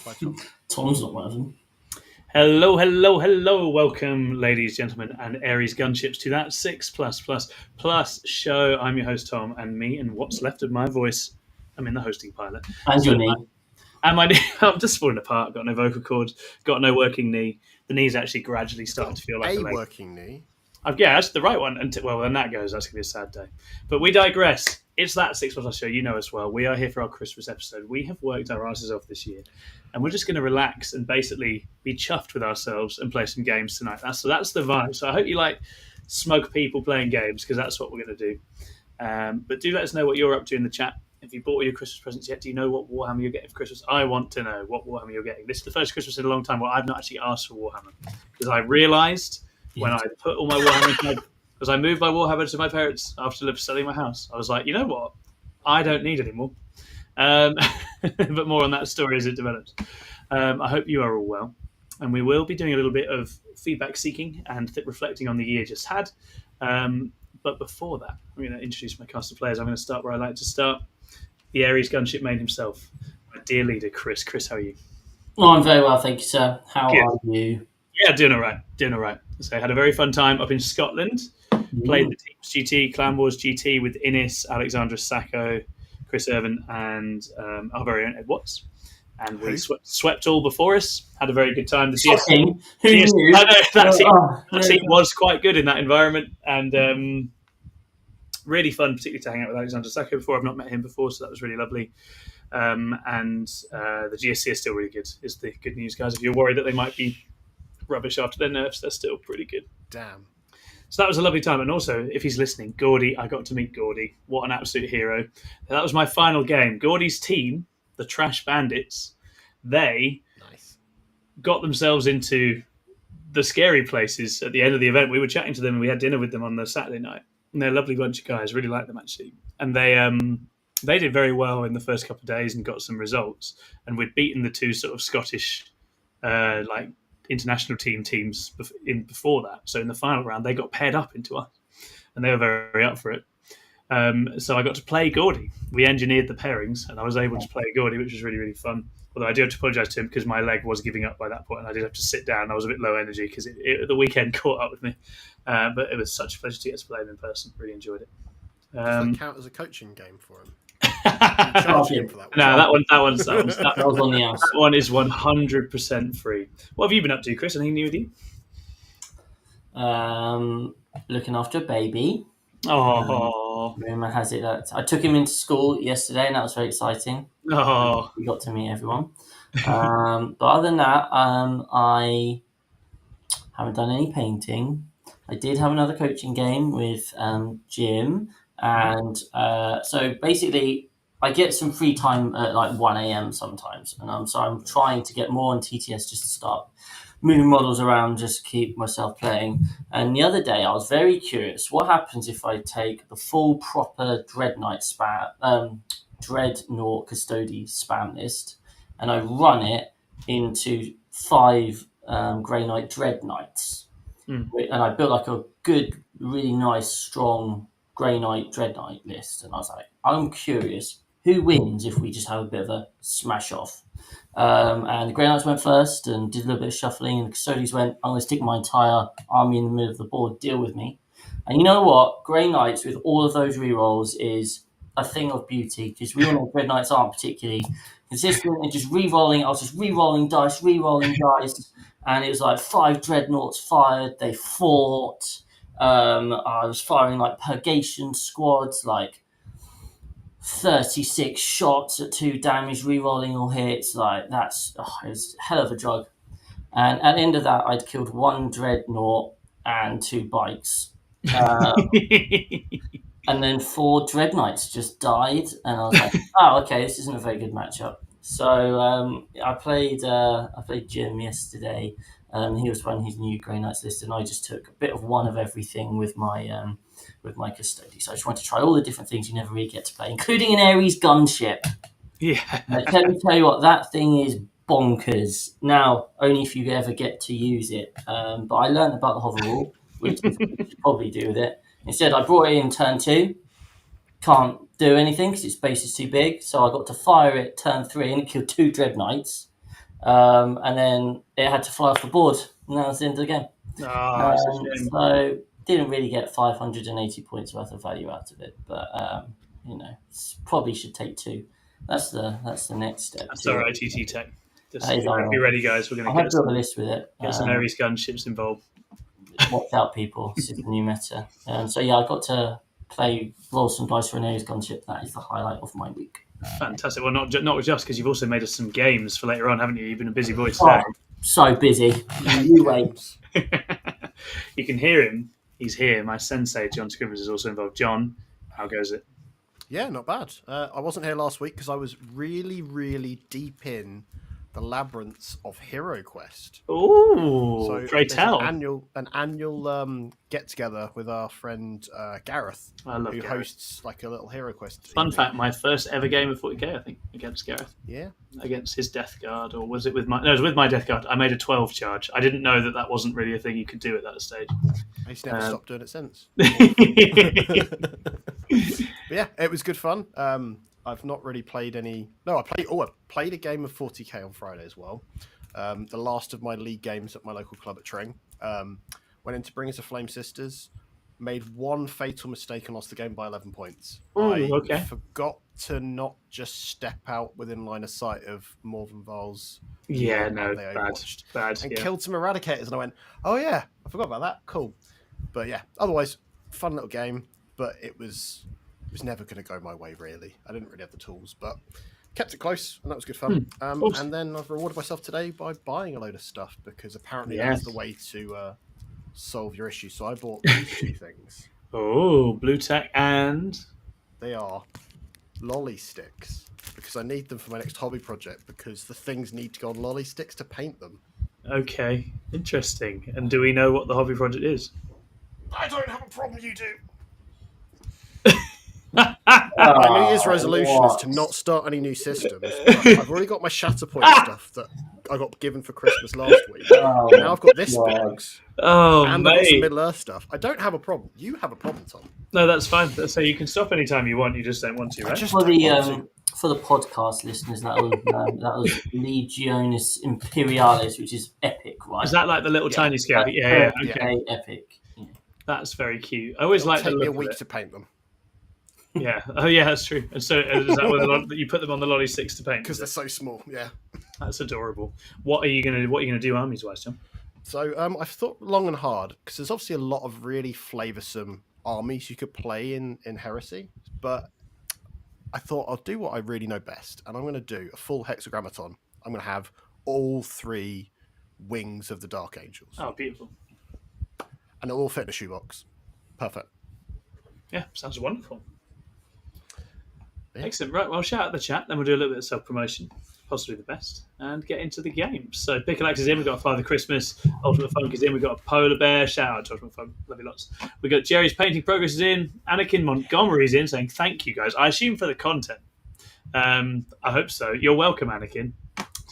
by Tom. Tom's not one of them. Hello, hello, hello. Welcome, ladies, gentlemen, and Aries gunships to that 6+++ show. I'm your host, Tom, and me and what's left of my voice. I'm in the hosting pilot. And your knee. And my knee, I'm just falling apart. Got no vocal cords, got no working knee. The knee's actually gradually starting to feel like a leg. Working knee. Yeah, that's the right one. Well, when that goes, that's going to be a sad day. But we digress. It's that 6++ show. You know us well. We are here for our Christmas episode. We have worked our asses off this year. And we're just going to relax and basically be chuffed with ourselves and play some games tonight. That's the vibe. So I hope you like smug people playing games, because that's what we're going to do. But do let us know what you're up to in the chat. If you bought all your Christmas presents yet, do you know what Warhammer you're getting for Christmas? I want to know what Warhammer you're getting. This is the first Christmas in a long time where I've not actually asked for Warhammer, because I realised when I put all my Warhammer, because I moved my Warhammer to my parents after selling my house, I was like, you know what? I don't need any more. But more on that story as it develops. I hope you are all well. And we will be doing a little bit of feedback seeking and reflecting on the year just had. But before that, I'm going to introduce my cast of players. I'm going to start where I like to start. The Aries gunship man himself, my dear leader, Chris. Chris, how are you? Oh, I'm very well, thank you, sir. How are you? Yeah, doing all right. So I had a very fun time up in Scotland. Played the Teams GT, Clan Wars GT with Innes, Alexandra Sacco, Chris Irvin, and our very own Ed Watts. And we swept all before us. Had a very good time. Shocking. Who knew? I know, that team was quite good in that environment, and really fun, particularly to hang out with Alexander Sacco before. I've not met him before, so that was really lovely. And the GSC is still really good, is the good news, guys. If you're worried that they might be rubbish after their nerfs, they're still pretty good. Damn. So that was a lovely time. And also, if he's listening, Gordy, I got to meet Gordy. What an absolute hero. That was my final game. Gordy's team, the Trash Bandits, they got themselves into the scary places at the end of the event. We were chatting to them and we had dinner with them on the Saturday night. And they're a lovely bunch of guys. Really like them, actually. And they did very well in the first couple of days and got some results. And we'd beaten the two sort of Scottish international teams before that. So in the final round, they got paired up into us. And they were very, very up for it. So I got to play Gordy. We engineered the pairings, and I was able to play Gordy, which was really, really fun. Although I do have to apologise to him because my leg was giving up by that point, and I did have to sit down. I was a bit low energy because the weekend caught up with me. But it was such a pleasure to get to play him in person. Really enjoyed it. Does that count as a coaching game for him? No, that one's that was on the house. That one is 100% free. What have you been up to, Chris? Anything new with you? Looking after a baby. Oh, rumor has it that I took him into school yesterday, and that was very exciting. Oh, we got to meet everyone. But other than that, I haven't done any painting. I did have another coaching game with Jim, and so basically I get some free time at like 1 a.m. sometimes, and so I'm trying to get more on TTS just to start moving models around, just keep myself playing. And the other day I was very curious, what happens if I take the full proper Dreadnought Custody spam list and I run it into 5 Grey Knight Dreadnoughts. And I built like a good, really nice, strong Grey Knight Dreadnought list. And I was like, I'm curious, who wins if we just have a bit of a smash off? And the Grey Knights went first and did a little bit of shuffling, and the Custodies went, I'm going to stick my entire army in the middle of the board, deal with me. And you know what? Grey Knights with all of those rerolls is a thing of beauty, because we all know Grey Knights aren't particularly consistent and just rerolling. I was just rerolling dice, and it was like 5 Dreadnoughts fired, they fought. I was firing like purgation squads, like 36 shots at 2 damage, re-rolling all hits. Like it was a hell of a drug. And at the end of that, I'd killed 1 Dreadnought and 2 bikes. And then 4 Dreadknights just died. And I was like, oh, okay, this isn't a very good matchup. So I played Jim yesterday. He was running his new Grey Knights list, and I just took a bit of one of everything with my Custody. So I just wanted to try all the different things you never really get to play, including an Aries gunship. Yeah. Let me tell you what, that thing is bonkers. Now, only if you ever get to use it. But I learned about the hover rule, which you should probably do with it. Instead, I brought it in turn 2. Can't do anything because its base is too big. So I got to fire it turn 3, and it killed 2 Dreadknights. and then it had to fly off the board, and that was the end of the game. That's a shame. So didn't really get 580 points worth of value out of it, but probably should take 2. That's the next step. That's all right, TT Tech. Just be ready, guys. We're going to get a list with it. Get some Ares gunships involved. Watch out, people. This is the new meta. So yeah, I got to roll some dice for an Ares gunship. That is the highlight of my week. Fantastic. Well, not just because you've also made us some games for later on, haven't you? You've been a busy boy today. So busy. You wait. You can hear him. He's here. My sensei, John Scrimmers, is also involved. John, how goes it? Yeah, not bad. I wasn't here last week because I was really, really deep in the labyrinths of Hero Quest. Oh, so pray tell. An annual get together with our friend Gareth, who hosts like a little Hero Quest. Fun fact: my first ever game of 40k, I think, against Gareth. Yeah, against his Death Guard, or was it with my? No, it was with my Death Guard. I made a 12 charge. I didn't know that wasn't really a thing you could do at that stage. He's never stopped doing it since. But yeah, it was good fun. I've not really played any. No, I played a game of 40k on Friday as well. The last of my league games at my local club at Tring. Went in to bring us a Flame Sisters. Made one fatal mistake and lost the game by 11 points. I forgot to not just step out within line of sight of Morven Val's. Yeah, no, bad. And killed some Eradicators, and I went, oh yeah, I forgot about that. Cool. But yeah, otherwise, fun little game. But it was never going to go my way, really. I didn't really have the tools, but kept it close, and that was good fun. And then I've rewarded myself today by buying a load of stuff, because apparently that's the way to solve your issues. So I bought these 2 things. Oh, Blue Tech, and they are lolly sticks, because I need them for my next hobby project, because the things need to go on lolly sticks to paint them. Okay, interesting. And do we know what the hobby project is? I don't have a problem, you do. My New Year's resolution is to not start any new systems. I've already got my Shatterpoint stuff that I got given for Christmas last week. Now I've got this box. And I've got some Middle-earth stuff. I don't have a problem. You have a problem, Tom. No, that's fine. So you can stop anytime you want. You just don't want to, right? For the podcast listeners, that was Legionis Imperialis, which is epic, right? Is that like the little tiny scale? Yeah. Okay. Epic. Yeah. That's very cute. I always like the look take me a week to paint them. Yeah. Oh, yeah, that's true. And so is that you put them on the lolly sticks to paint? Because they're so small. Yeah. That's adorable. What are you gonna do armies wise, John? So I've thought long and hard, because there's obviously a lot of really flavoursome armies you could play in Heresy, but I thought I'll do what I really know best, and I'm going to do a full hexagrammaton. I'm going to have all 3 wings of the Dark Angels. Oh, beautiful. And it'll all fit in a shoebox. Perfect. Yeah, sounds wonderful. Yeah. Excellent. Right, well, shout out the chat, then we'll do a little bit of self-promotion, possibly the best, and get into the games. So Pickalax is in, we've got a Father Christmas, Ultimate Funk is in, we've got a Polar Bear, shout out to Ultimate Funk, love you lots. We've got Jerry's Painting Progress is in, Anakin Montgomery's in, saying thank you guys. I assume for the content. I hope so. You're welcome, Anakin.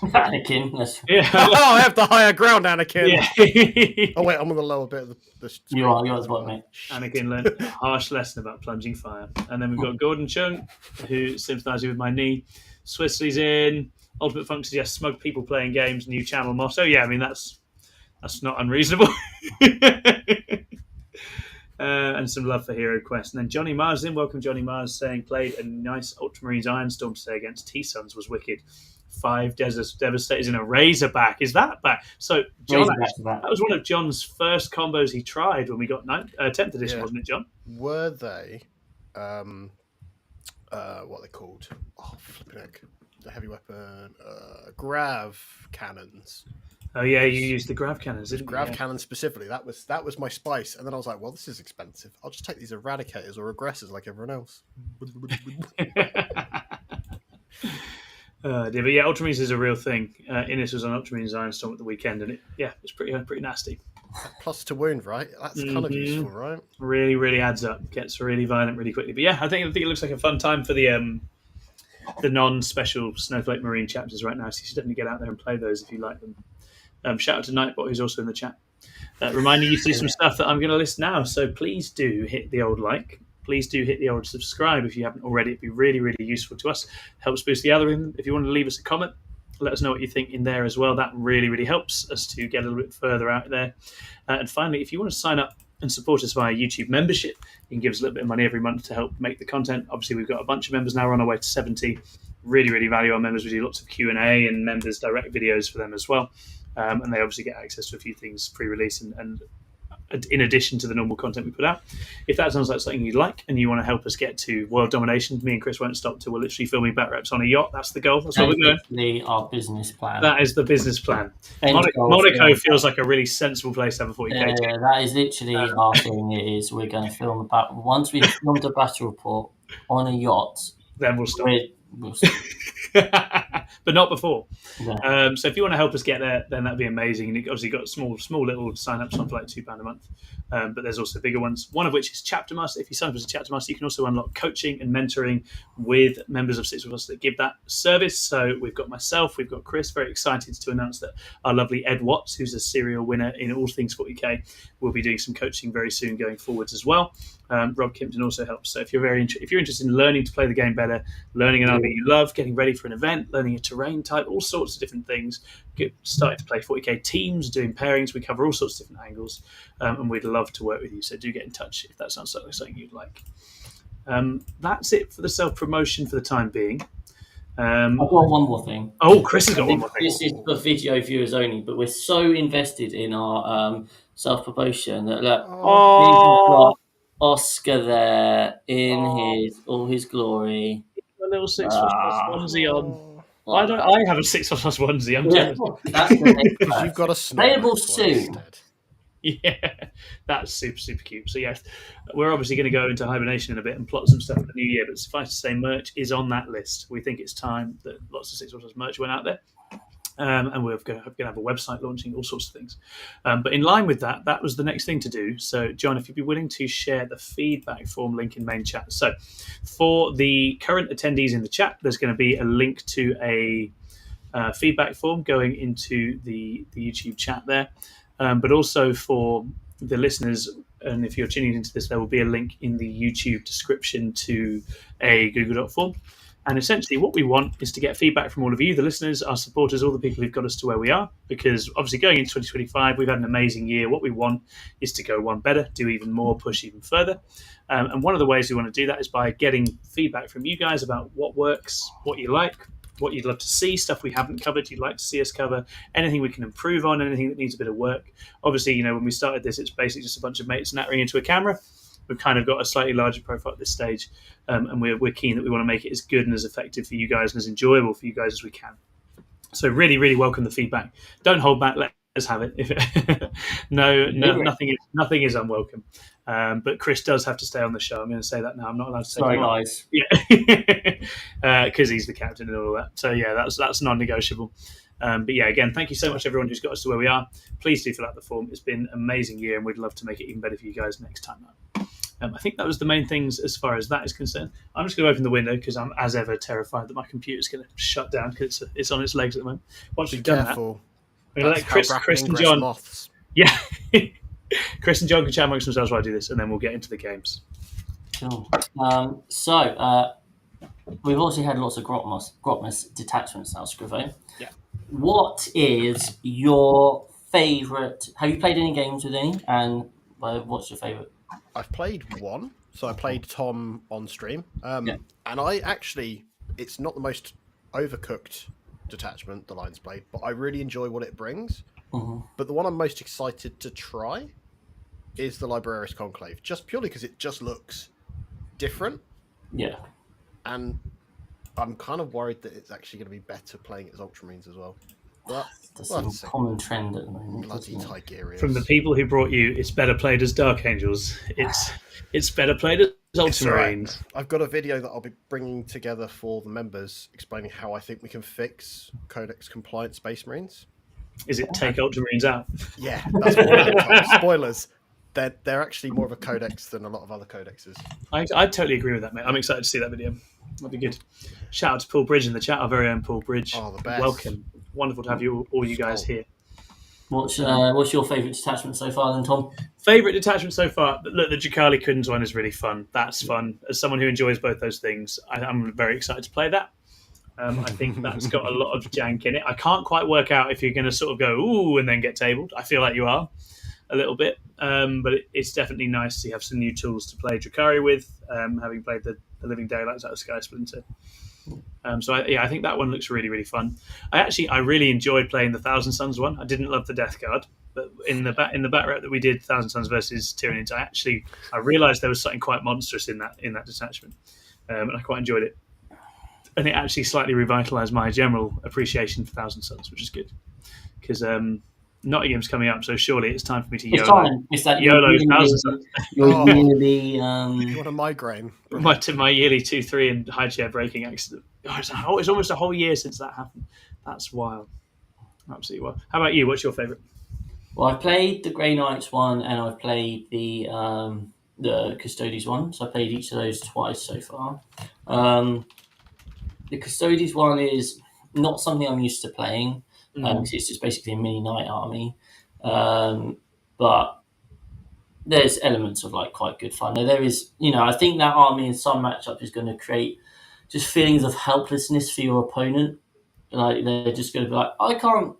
Anakin. Yeah. I have the higher ground, Anakin. Yeah. Oh, wait, I'm on the lower bit of the screen. You're at the bottom, mate. Anakin learned a harsh lesson about plunging fire. And then we've got Gordon Chung, who sympathising with my knee. Swissley's in. Ultimate Funk suggests smug people playing games, new channel moss. So, yeah, I mean, that's not unreasonable. And some love for Hero Quest. And then Johnny Mars in. Welcome, Johnny Mars, saying played a nice Ultramarines Ironstorm today against T-Suns was wicked. 5 Devastators in a Razorback. Is that back? So, John, that was one of John's first combos he tried when we got 10th edition, wasn't it, John? Were they, what are they called? Oh, flipping heck. The heavy weapon, grav cannons. Oh, yeah, you used the grav cannons, didn't you? Grav cannons specifically. That was my spice. And then I was like, well, this is expensive. I'll just take these Eradicators or Aggressors like everyone else. But yeah, Ultramarines is a real thing. Innis was on Ultramarines Ironstorm at the weekend, and it's pretty nasty. Plus to wound, right? That's kind of useful, right? Really, really adds up. Gets really violent really quickly. But yeah, I think it looks like a fun time for the non-special Snowflake Marine chapters right now. So you should definitely get out there and play those if you like them. Shout out to Nightbot, who's also in the chat. Reminding you to do some stuff that I'm going to list now. So please do hit the old like. Please do hit the old subscribe if you haven't already. It'd be really, really useful to us. Helps boost the algorithm. If you want to leave us a comment, Let us know what you think in there as well. That really, really helps us to get a little bit further out there. And finally, if you want to sign up and support us via YouTube membership, you can give us a little bit of money every month to help make the content. Obviously, we've got a bunch of members now. We're on our way to 70. Really, really value our members. We do lots of Q&A and members direct videos for them as well. And they obviously get access to a few things pre-release and in addition to the normal content we put out. If that sounds like something you'd like and you want to help us get to world domination, me and Chris won't stop till we're literally filming bat reps on a yacht. That's the goal. That's what we're doing. That's our business plan. That is the business plan. Monaco feels like a really sensible place to have a 40k. Yeah, that is literally our thing. It is we're going to film once we've filmed a battle report on a yacht, then we'll stop. We'll stop. But not before. Yeah. So if you want to help us get there, then that'd be amazing. And you obviously got small little sign-ups on for like £2 a month. But there's also bigger ones, one of which is Chapter Master. If you sign up as a Chapter Master, you can also unlock coaching and mentoring with members of Six of Us that give that service. So we've got myself, we've got Chris, very excited to announce that our lovely Ed Watts, who's a serial winner in all things 40k, will be doing some coaching very soon going forwards as well. Rob Kimpton also helps. So if you're interested in learning to play the game better, learning an army you love, getting ready for an event, learning a terrain type, all sorts of different things, starting to play 40k teams, doing pairings, we cover all sorts of different angles, and we'd love to work with you. So do get in touch if that sounds like something you'd like. That's it for the self-promotion for the time being. I've got one more thing. Oh, Chris has got one more thing. This is for video viewers only, but we're so invested in our self-promotion that look, we've got Oscar there in all his glory. A little 6 onesie on. Why don't I have a 6 onesie? I'm jealous. That's because you've got a available soon. Yeah, that's super, super cute. So yes, we're obviously going to go into hibernation in a bit and plot some stuff for the new year, but suffice to say, merch is on that list. We think it's time that lots of 6 merch went out there. And we're going to have a website launching, all sorts of things. But in line with that, that was the next thing to do. So, John, if you'd be willing to share the feedback form link in main chat. So, for the current attendees in the chat, there's going to be a link to a feedback form going into the YouTube chat there. But also for the listeners, and if you're tuning into this, there will be a link in the YouTube description to a Google Doc form. And essentially what we want is to get feedback from all of you, the listeners, our supporters, all the people who've got us to where we are. Because obviously going into 2025, we've had an amazing year. What we want is to go one better, do even more, push even further. And one of the ways we want to do that is by getting feedback from you guys about what works, what you like, what you'd love to see, stuff we haven't covered, you'd like to see us cover, anything we can improve on, anything that needs a bit of work. Obviously, when we started this, it's basically just a bunch of mates nattering into a camera. We've kind of got a slightly larger profile at this stage, and we're keen that we want to make it as good and as effective for you guys and as enjoyable for you guys as we can. So really, really welcome the feedback. Don't hold back. Let us have it. No, nothing is unwelcome. But Chris does have to stay on the show. I'm going to say that now. I'm not allowed to say. Sorry, guys. Yeah, because he's the captain and all that. So yeah, that's non-negotiable. But yeah, again, thank you so much, everyone who's got us to where we are. Please do fill out the form. It's been an amazing year, and we'd love to make it even better for you guys next time out. I think that was the main things as far as that is concerned. I'm just going to open the window because I'm, as ever, terrified that my computer's going to shut down because it's on its legs at the moment. Once we've done that, I'm going to let Chris and John. Moths. Yeah, Chris and John can chat amongst themselves while I do this, and then we'll get into the games. Cool. So we've also had lots of Grotmas detachments now, Scrivo. Yeah. What is your favourite? Have you played any games with any? And what's your favourite? I've played one. So I played Tom on stream. And it's not the most overcooked detachment, the Lions Blade, but I really enjoy what it brings. Mm-hmm. But the one I'm most excited to try is the Librarius Conclave, just purely because it just looks different. Yeah. And I'm kind of worried that it's actually going to be better playing it as Ultramarines as well. But that's a common trend at the moment. Bloody Tigerians. From the people who brought you, it's better played as Dark Angels. It's better played as Ultramarines. Right. I've got a video that I'll be bringing together for the members explaining how I think we can fix Codex compliant Space Marines. Is it take Ultramarines out? Yeah, that's what spoilers. They're actually more of a codex than a lot of other codexes. I totally agree with that, mate. I'm excited to see that video. That'd be good. Shout out to Paul Bridge in the chat, our very own Paul Bridge. Oh, the best. Welcome. Wonderful to have all you guys here. What's your favourite detachment so far then, Tom? Favourite detachment so far? Look, the Jakali Kudins one is really fun. That's fun. As someone who enjoys both those things, I'm very excited to play that. I think that's got a lot of jank in it. I can't quite work out if you're going to sort of go ooh and then get tabled. I feel like you are a little bit, but it's definitely nice to have some new tools to play Drakari with, having played the Living Daylights out of Sky Splinter. So I think that one looks really, really fun. I really enjoyed playing the Thousand Suns one. I didn't love the Death Guard, but in the back rep that we did, Thousand Suns versus Tyranids, I realised there was something quite monstrous in that detachment, and I quite enjoyed it. And it actually slightly revitalised my general appreciation for Thousand Suns, which is good because Nottingham's coming up, so surely it's time for me to YOLO. It's that YOLO Thousand Suns. Your yearly. You want a migraine? My yearly 2-3 and high chair breaking accident. Oh, it's almost a whole year since that happened. That's wild. Absolutely wild. How about you? What's your favourite? Well, I've played the Grey Knights one and I've played the Custodes one. So I played each of those twice so far. The Custodes one is not something I'm used to playing. It's just basically a mini knight army. But there's elements of like quite good fun. There is, I think that army in some matchup is going to create just feelings of helplessness for your opponent. Like they're just going to be like, I can't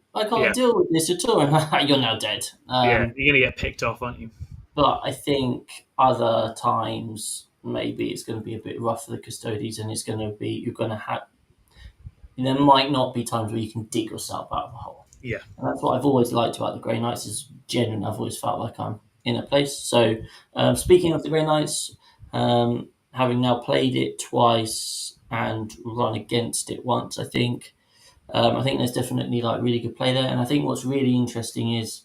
deal with this at all, and you're now dead. You're going to get picked off, aren't you? But I think other times maybe it's going to be a bit rough for the Custodes, and it's going to be you're going to have. There might not be times where you can dig yourself out of a hole. Yeah, and that's what I've always liked about the Grey Knights. Is genuine. I've always felt like I'm in a place. So speaking of the Grey Knights, having now played it twice and run against it once, I think there's definitely like really good play there. And I think what's really interesting is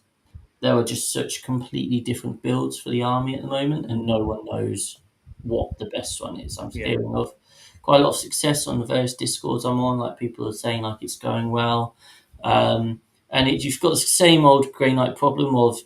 there are just such completely different builds for the army at the moment, and no one knows what the best one is. I'm hearing of quite a lot of success on the various Discords I'm on. Like people are saying like it's going well, and you've got the same old Grey Knight problem of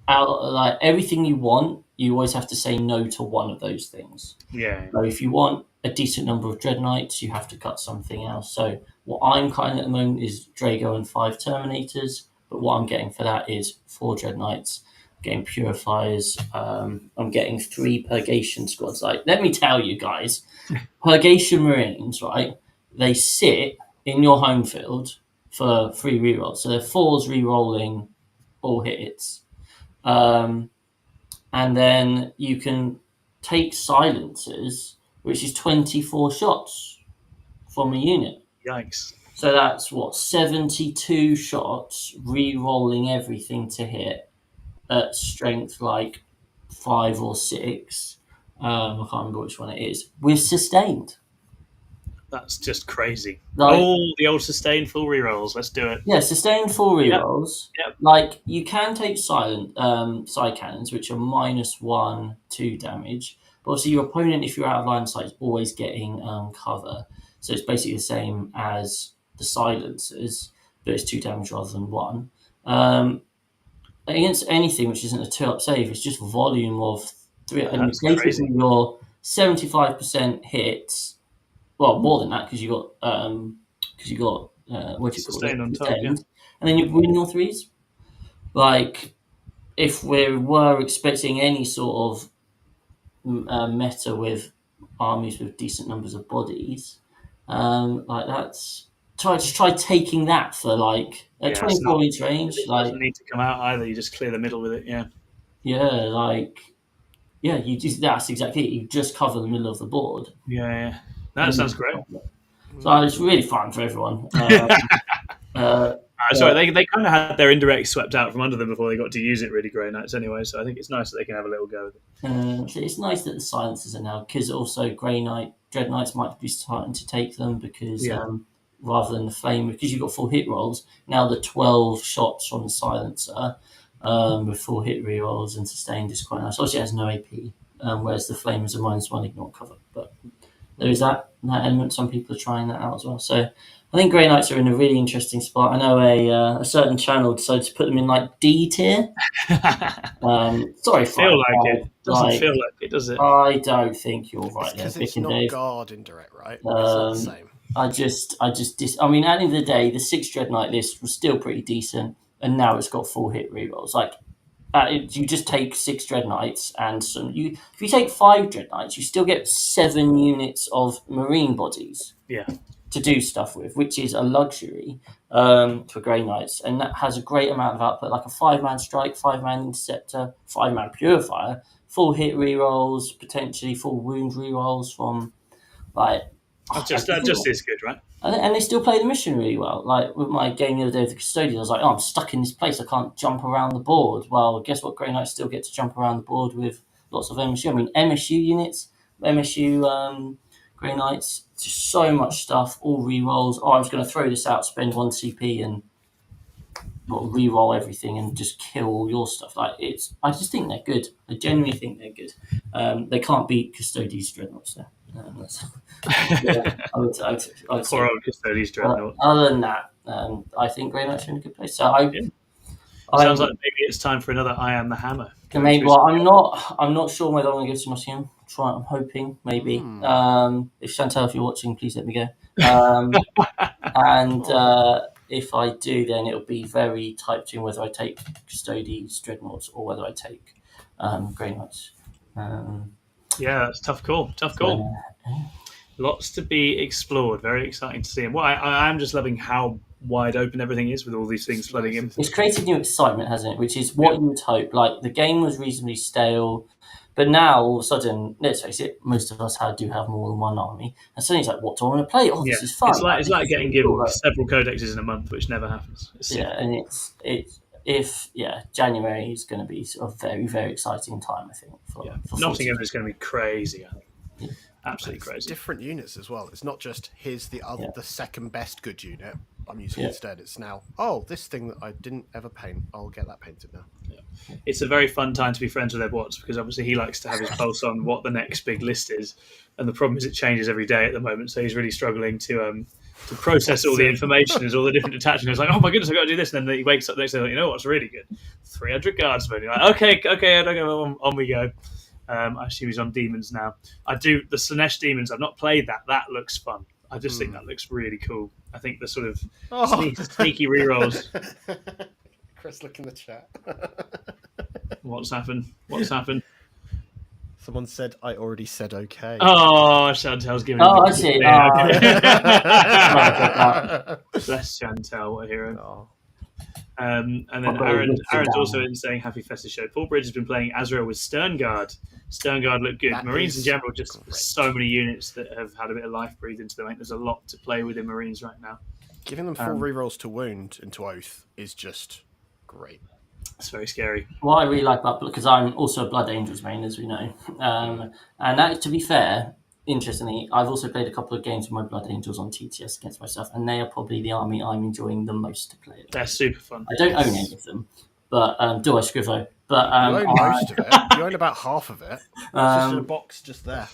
like everything you want, you always have to say no to one of those things. Yeah. So if you want a decent number of Dread Knights, you have to cut something else. So what I'm cutting at the moment is Drago and 5 Terminators, but what I'm getting for that is 4 Dread Knights, I'm getting Purifiers, I'm getting 3 Purgation Squads. Like, let me tell you guys, Purgation Marines, right, they sit in your home field for 3 rerolls. So they're 4s rerolling all hits. And then you can take silencers, which is 24 shots from a unit. Yikes. So that's 72 shots, re-rolling everything to hit at strength like 5 or 6. I can't remember which one it is. With sustained. That's just crazy. Like, the old sustained full rerolls. Let's do it. Yeah, sustained full rerolls. Yep. Like, you can take silent side cannons, which are -1, 2 damage. But obviously, your opponent, if you're out of line of sight, is always getting cover. So it's basically the same as the silencers, but it's 2 damage rather than 1. Against anything which isn't a 2-up save, it's just volume of 3. Yeah, and basically, your 75% hits. Well, more than that because you got what do you call it? On top, yeah. And then you're winning all 3s. Like, if we were expecting any sort of meta with armies with decent numbers of bodies, like that's try taking that for like a 24 inch range. It doesn't need to come out either. You just clear the middle with it. Yeah. Yeah, you just that's exactly it. You just cover the middle of the board. Yeah. That sounds great. So it's really fun for everyone. Sorry, they kind of had their indirect swept out from under them before they got to use it, really, Grey Knights, anyway. So I think it's nice that they can have a little go with it. So it's nice that the silencers are now, because also Dread Knights might be starting to take them because rather than the flame, because you've got 4 hit rolls, now the 12 shots from the silencer with 4 hit rerolls and sustained is quite nice. Obviously, it has no AP, whereas the flame is a -1 ignore cover, but there is that element. Some people are trying that out as well. So I think Grey Knights are in a really interesting spot. I know a certain channel decided to put them in like D tier. Sorry, feel like it doesn't feel like it, does it? I don't think you're right there, because it's not Dave. guard indirect, right? It's not the same. I mean, at the end of the day, the 6 Dread Knight list was still pretty decent, and now it's got 4 hit rerolls. Like, you just take 6 Dread Knights and some. If you take 5 Dread Knights, you still get 7 units of Marine bodies. Yeah. to do stuff with, which is a luxury for Grey Knights, and that has a great amount of output, like a 5-man strike, 5-man interceptor, 5-man purifier, full hit rerolls, potentially full wound rerolls from like. That just is good, right? And they still play the mission really well. Like with my game the other day with the Custodian, I was like, I'm stuck in this place. I can't jump around the board. Well, guess what? Grey Knights still get to jump around the board with lots of MSU. I mean, MSU units, MSU Grey Knights, just so much stuff, all rerolls. I'm just going to throw this out, spend 1 CP and reroll everything and just kill all your stuff. I just think they're good. I genuinely think they're good. They can't beat Custodian's Dreadnoughts though. I would Poor old Custodian's Dreadnought. Other than that, I think Grey Knights are in a good place. So sounds like maybe it's time for another I Am the Hammer. Maybe. Well, I'm not sure whether I want to go to Nottingham. I'm hoping maybe. If Chantal, if you're watching, please let me go. If I do, then it'll be very tight between whether I take Custodian's Dreadnoughts or whether I take Grey Knights. Yeah, that's a tough call. Lots to be explored. Very exciting to see. And I'm just loving how wide open everything is with all these things flooding in. It's created new excitement, hasn't it? Which is what you would hope. Like, the game was reasonably stale, but now all of a sudden, let's face it, most of us do have more than one army, and suddenly it's like, what do I want to play? Oh, this is fun. It's like getting given several codexes in a month, which never happens. January is going to be a very, very exciting time, I think. For Nottingham is going to be crazy, I think. Yeah. Absolutely crazy. Different units as well. It's not just here's the second best good unit I'm using instead. It's now, this thing that I didn't ever paint, I'll get that painted now. Yeah. It's a very fun time to be friends with Ed Watts, because obviously he likes to have his pulse on what the next big list is, and the problem is it changes every day at the moment, so he's really struggling to process all the information as all the different detachments. He's like, oh my goodness, I've got to do this, and then he wakes up the next day like, you know what's really good? 300 guardsmen. You're like, okay, on we go. I assume he's on demons now. I do the Slanesh demons. I've not played that. That looks fun. I just think that looks really cool. I think the sort of sneaky rerolls. Chris, look in the chat. What's happened? Someone said, I already said okay. Oh, Chantal's giving I see. Bless Chantal, what a hero. Oh. And then Aaron's also in saying happy Festive show. Paul Bridge has been playing Azrael with Sternguard. Sternguard look good. Marines in general, just so many units that have had a bit of life breathed into them. I think there's a lot to play with in Marines right now. Giving them full rerolls to wound and to oath is just great. It's very scary. What I really like about, because I'm also a Blood Angels main, as we know, and that, to be fair, interestingly, I've also played a couple of games with my Blood Angels on TTS against myself, and they are probably the army I'm enjoying the most to play. They're super fun. I don't own any of them, but do I, Scrivo? But you own most of it. You own about half of it. It's just in a box just there.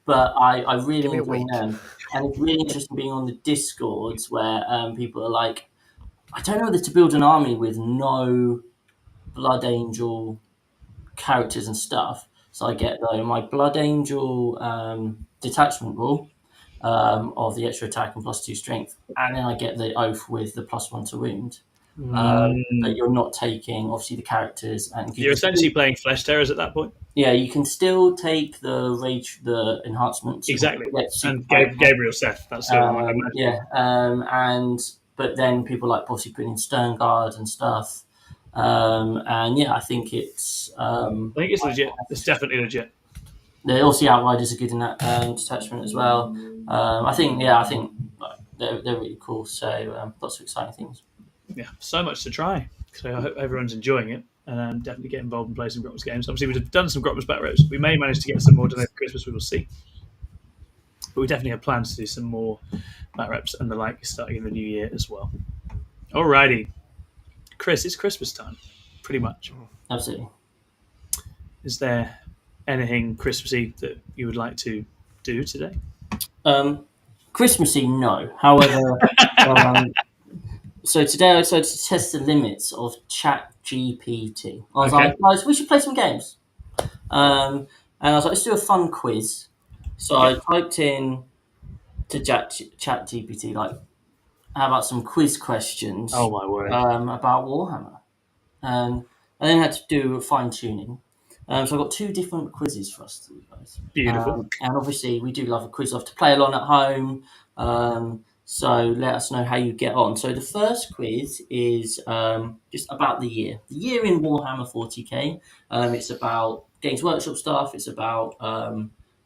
But I really enjoy them, and it's really interesting being on the Discords where people are like, I don't know whether to build an army with no Blood Angel characters and stuff. So I get my Blood Angel detachment rule of the extra attack and +2 strength, and then I get the oath with the +1 to wound. But you're not taking, obviously, the characters, and you're essentially playing Flesh Terrors at that point. Yeah, you can still take the enhancements. Exactly, and Gabriel Seth. That's but then people like obviously putting in Sternguard and stuff. I think it's. I think it's legit. It's definitely legit. The Aussie Outriders are good in that detachment as well. I think they're really cool. So lots of exciting things. Yeah, so much to try. So I hope everyone's enjoying it, and definitely get involved and play some Grotmas games. Obviously, we've done some Grotmas back rows. We may manage to get some more done over Christmas. We will see. But we definitely have plans to do some more back reps and the like starting in the new year as well. Alrighty. Chris, it's Christmas time, pretty much. Absolutely. Is there anything Christmassy that you would like to do today? Christmassy, no. However, so today I decided to test the limits of ChatGPT. I was like, guys, we should play some games. And I was like, let's do a fun quiz. So I typed in to ChatGPT, like, how about some quiz questions? Oh my word! About Warhammer, and I then had to do fine tuning. So I've got 2 different quizzes for us to do, guys. Beautiful. And obviously, we do love a quiz off to play along at home. So let us know how you get on. So the first quiz is just about the year. The year in Warhammer 40k. It's about Games Workshop stuff. It's about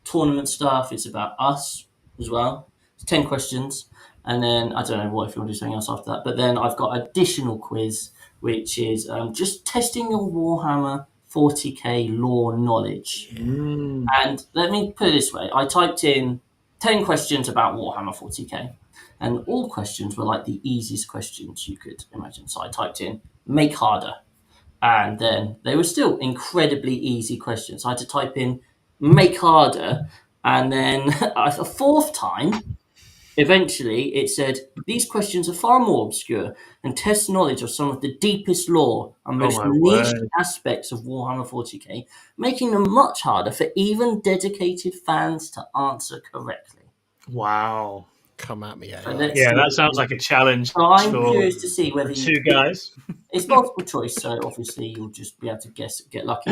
tournament stuff. It's about us as well. It's 10 questions. And then, I don't know what if you want to do something else after that. But then I've got additional quiz, which is just testing your Warhammer 40k lore knowledge. And let me put it this way. I typed in 10 questions about Warhammer 40k. And all questions were like the easiest questions you could imagine. So I typed in make harder. And then they were still incredibly easy questions. I had to type in make harder. And then a 4th time, eventually it said, these questions are far more obscure and test knowledge of some of the deepest lore and most niche aspects of Warhammer 40k, making them much harder for even dedicated fans to answer correctly. Wow. Come at me, So yeah, that sounds like a challenge. So I'm curious to see whether 2 guys. It's multiple choice, so obviously you'll just be able to guess, get lucky.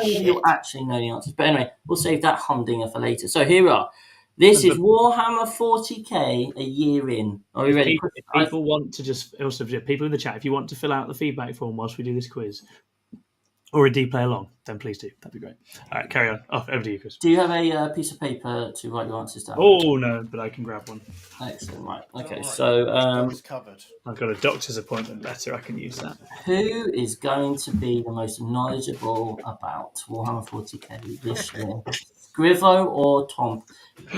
You'll actually know the answers. But anyway, we'll save that humdinger for later. So here we are. This is Warhammer 40k a year in. Are we ready? If people want to just also people in the chat, if you want to fill out the feedback form whilst we do this quiz, or indeed play along, then please do. That'd be great. All right, carry on. Off over to you, Chris. Do you have a piece of paper to write your answers down? Oh no, but I can grab one. Excellent. Right. Okay. So covered. I've got a doctor's appointment letter. I can use that. Who is going to be the most knowledgeable about Warhammer 40k this year? Scrivo or Tom?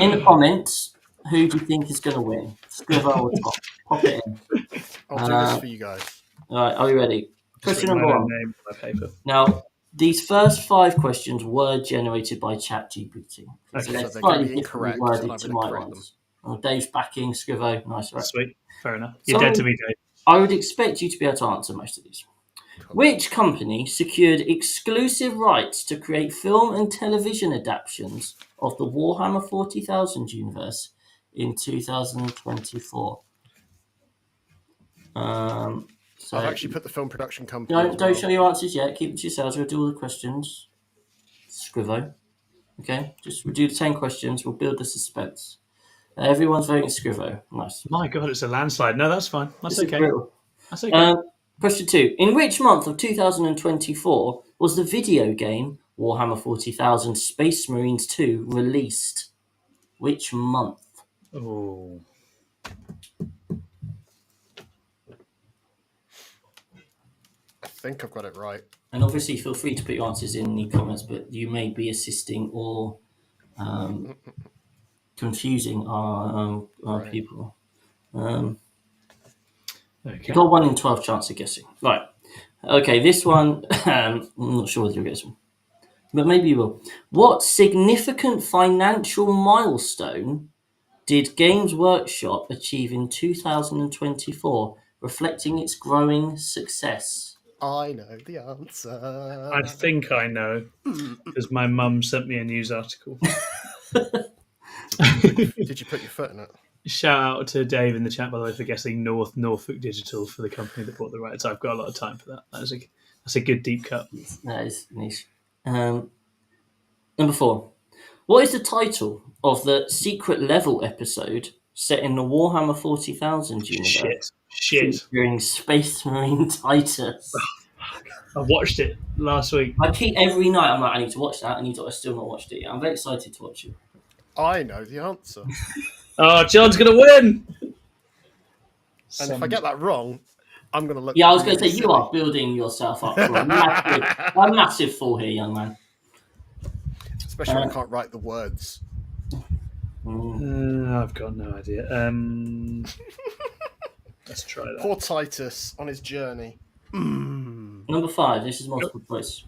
In the comments, who do you think is going to win? Scrivo or Tom? Pop it in. I'll do this for you guys. All right, are you ready? Question number 1. Name on my paper. Now, these first 5 questions were generated by ChatGPT. Okay, So they're so slightly differently worded to my correct ones. Oh, Dave's backing, Scrivo. Nice, right? Sweet. Fair enough. You're dead to me, Dave. I would expect you to be able to answer most of these. Which company secured exclusive rights to create film and television adaptations of the Warhammer 40,000 universe in 2024? So I've actually put the film production company. don't show your answers yet. Keep it to yourselves. We'll do all the questions. Scrivo. Okay, we'll do the 10 questions. We'll build the suspense. Everyone's voting Scrivo. Nice. My God, it's a landslide. No, that's fine. That's okay. That's okay. Question 2. In which month of 2024 was the video game Warhammer 40,000 Space Marines 2 released? Which month? Oh. I think I've got it right. And obviously, feel free to put your answers in the comments, but you may be assisting or confusing our Right. people. Okay. You've got 1 in 12 chance of guessing. Right. Okay, this one, I'm not sure whether you'll get this one, but maybe you will. What significant financial milestone did Games Workshop achieve in 2024, reflecting its growing success? I know the answer. I think I know because my mum sent me a news article. Did you put your foot in it? Shout out to Dave in the chat, by the way, for guessing Norfolk Digital for the company that bought the rights. I've got a lot of time for that. That's a good deep cut. That is niche. Number 4. What is the title of the secret level episode set in the Warhammer 40,000 universe? Shit. Featuring Space Marine Titus. I watched it last week. I keep every night. I'm like, I need to watch that, and I've still not watched it yet. I'm very excited to watch it. I know the answer. Oh, John's going to win! And if I get that wrong, I'm going to look. Yeah, I was going to say, you are building yourself up for a massive fall here, young man. Especially when I can't write the words. I've got no idea. Let's try that. Poor Titus on his journey. Number 5. This is multiple choice.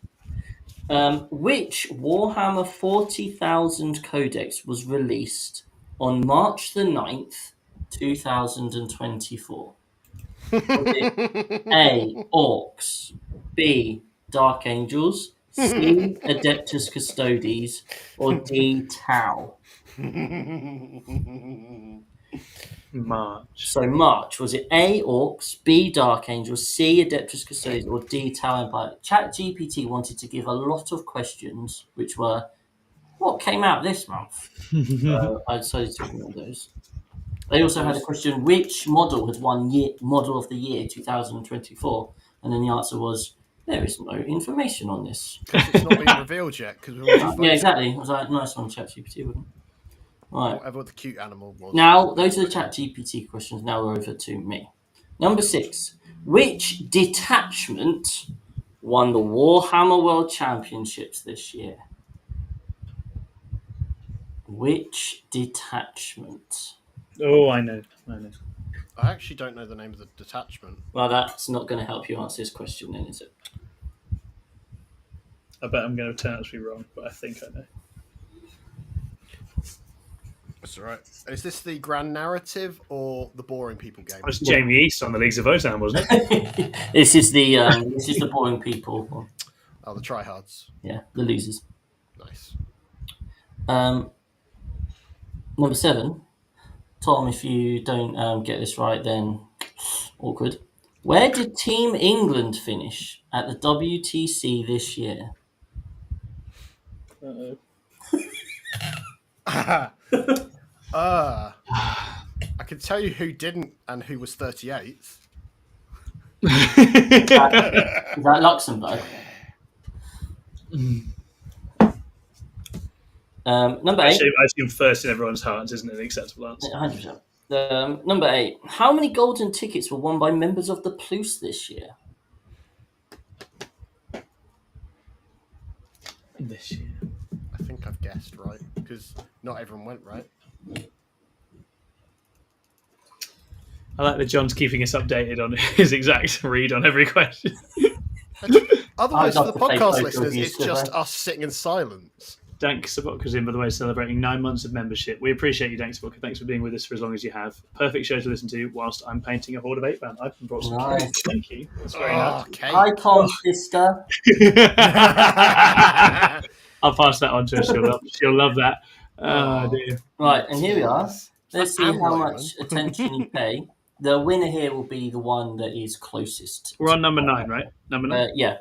Which Warhammer 40,000 codex was released on March the 9th, 2024? Was it A. Orcs, B. Dark Angels, C. Adeptus Custodes, or D. Tau? March. So March, was it A, Orcs, B, Dark Angels, C, Adeptus Custodians, or D, Tower Empire? ChatGPT wanted to give a lot of questions, which were, what came out this month? So I decided to ignore those. They also had a question, which model had won Model of the Year 2024? And then the answer was, there is no information on this. Because it's not been revealed yet. Because we're all just Yeah, exactly. I was like, nice one, ChatGPT, wasn't it? Right. Whatever the cute animal was. Now, those are the ChatGPT questions. Now we're over to me. Number 6. Which detachment won the Warhammer World Championships this year? Which detachment? Oh, I know. I actually don't know the name of the detachment. Well, that's not going to help you answer this question, then, is it? I bet I'm going to turn out to be wrong, but I think I know. That's all right. Is this the grand narrative or the boring people game? It was Jamie East on the Leagues of Votan, wasn't it? This is the boring people. Oh, the tryhards. Yeah, the losers. Nice. Number 7. Tom, if you don't get this right, then awkward. Where did Team England finish at the WTC this year? Uh-oh. I can tell you who didn't and who was 38th. Is that Luxembourg? Number 8. I assume first in everyone's hearts isn't an acceptable answer. 100%. Number 8. How many golden tickets were won by members of the Plus this year? This year. I think I've guessed right because not everyone went right. I like that John's keeping us updated on his exact read on every question. Otherwise, for the podcast listeners, listeners, it's just us sitting in silence. Dank Saboka's in, by the way, celebrating 9 months of membership. We appreciate you, Dank Saboka. Thanks for being with us for as long as you have. Perfect show to listen to whilst I'm painting a horde of 8-band. I've brought some cake. Thank you. That's very nice. Okay. Hi, Tom's sister. I'll pass that on to her. She'll love that. Oh, dear. Right, and here we are. Let's see how Ammo, much attention you pay. The winner here will be the one that is closest. We're on number 9, right? Number 9? Yeah.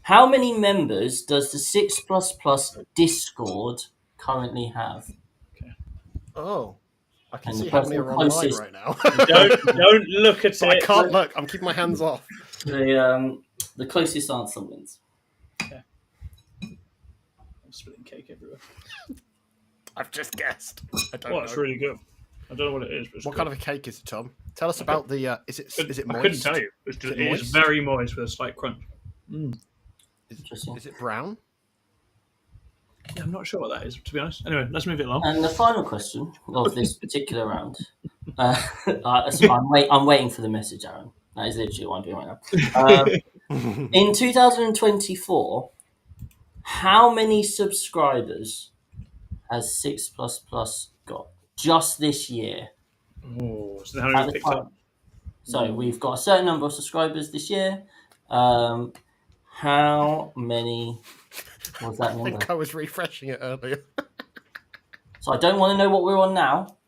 How many members does the 6++ Discord currently have? Oh, I can And see the how many person are online closest- right now. Don't look at So I it. can't look. I'm keeping my hands off. The closest answer wins. I'm spilling cake everywhere. I've just guessed. I don't Oh, know. it's really good. I don't know what it is. But it's What good. kind of a cake is it, Tom? Tell us about the. Is it I moist? couldn't tell you. It is moist? very moist with a slight crunch. Interesting. Is it brown? Yeah, I'm not sure what that is, to be honest. Anyway, let's move it along. And the final question of this particular round. So I'm waiting for the message, Aaron. That is literally what I'm doing right now. In 2024, how many subscribers has 6++ got just this year? Oh, so how many picked up? So we've got a certain number of subscribers this year. How many was that I number? think I was refreshing it earlier. So I don't want to know what we're on now.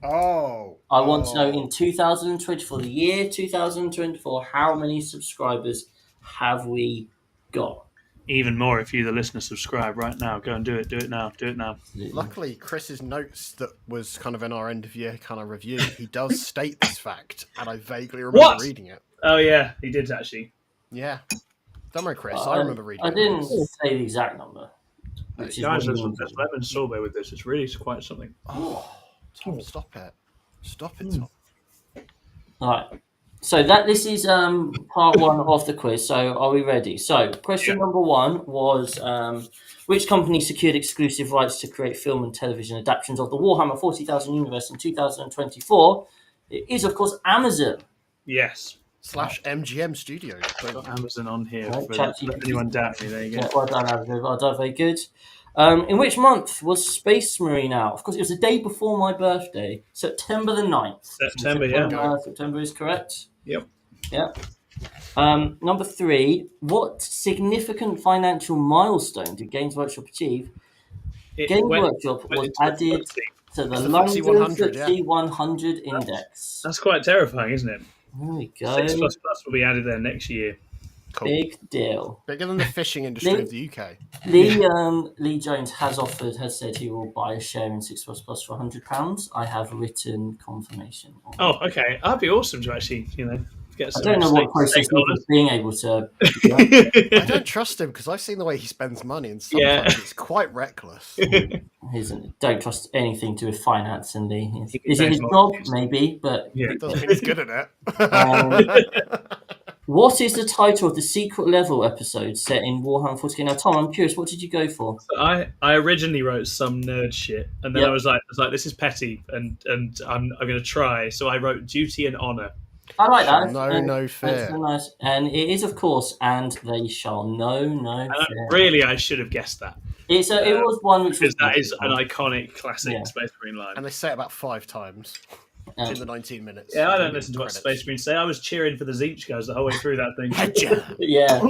Oh. I want to know in 2024, the year 2024, how many subscribers have we got? Even more if you, the listener, subscribe right now. Go and do it. Do it now. Do it now. Luckily, Chris's notes that was kind of in our end of year kind of review, he does state this fact, and I vaguely remember reading it. Oh, yeah, he did actually. Yeah. Don't worry, Chris. I remember reading it. I didn't say the exact number. Guys, there's lemon sorbet with this. It's really quite something. Oh, Tom, stop it. Stop it, Tom. All right. So this is part 1 of the quiz. So are we ready? So question number 1 was which company secured exclusive rights to create film and television adaptations of the Warhammer 40,000 universe in 2024? It is, of course, Amazon. Yes. /MGM Studios. Got Amazon on here Right, for ChatGPT. anyone doubt me. There you go. Yeah, well done, Amazon. Well done, very good. In which month was Space Marine out? Of course, it was the day before my birthday, September the 9th. September is correct. Yep. Yep. Number 3, what significant financial milestone did Games Workshop achieve? Games Workshop was added So the It's the London FTSE 100, FTSE 100 index. That's quite terrifying, isn't it? There we go. 6++ will be added there next year. Cool. Big deal. Bigger than the fishing industry of the UK. Lee Jones has said he will buy a share in 6++ for £100. I have written confirmation. Oh, okay. That'd be awesome to actually, get some. I don't know what process of being able to. I don't trust him because I've seen the way he spends money, and sometimes it's quite reckless. Don't trust anything to do with finance, and Lee. Is it his job? Maybe, but it doesn't mean he's good at it. What is the title of the secret level episode set in Warhammer 40k? Now, Tom, I'm curious, what did you go for? So I originally wrote some nerd shit, and then I was like, this is petty, and I'm going to try. So I wrote duty and honor. I like that. No fear. That's so nice. And it is, of course, and they shall know no fear. Really, I should have guessed that. It was one which was... Because that is an iconic classic Space Marine line. And they say it about 5 times. In the 19 minutes. Yeah, I don't listen to what Space Marines say. I was cheering for the Zeech guys the whole way through that thing. Yeah.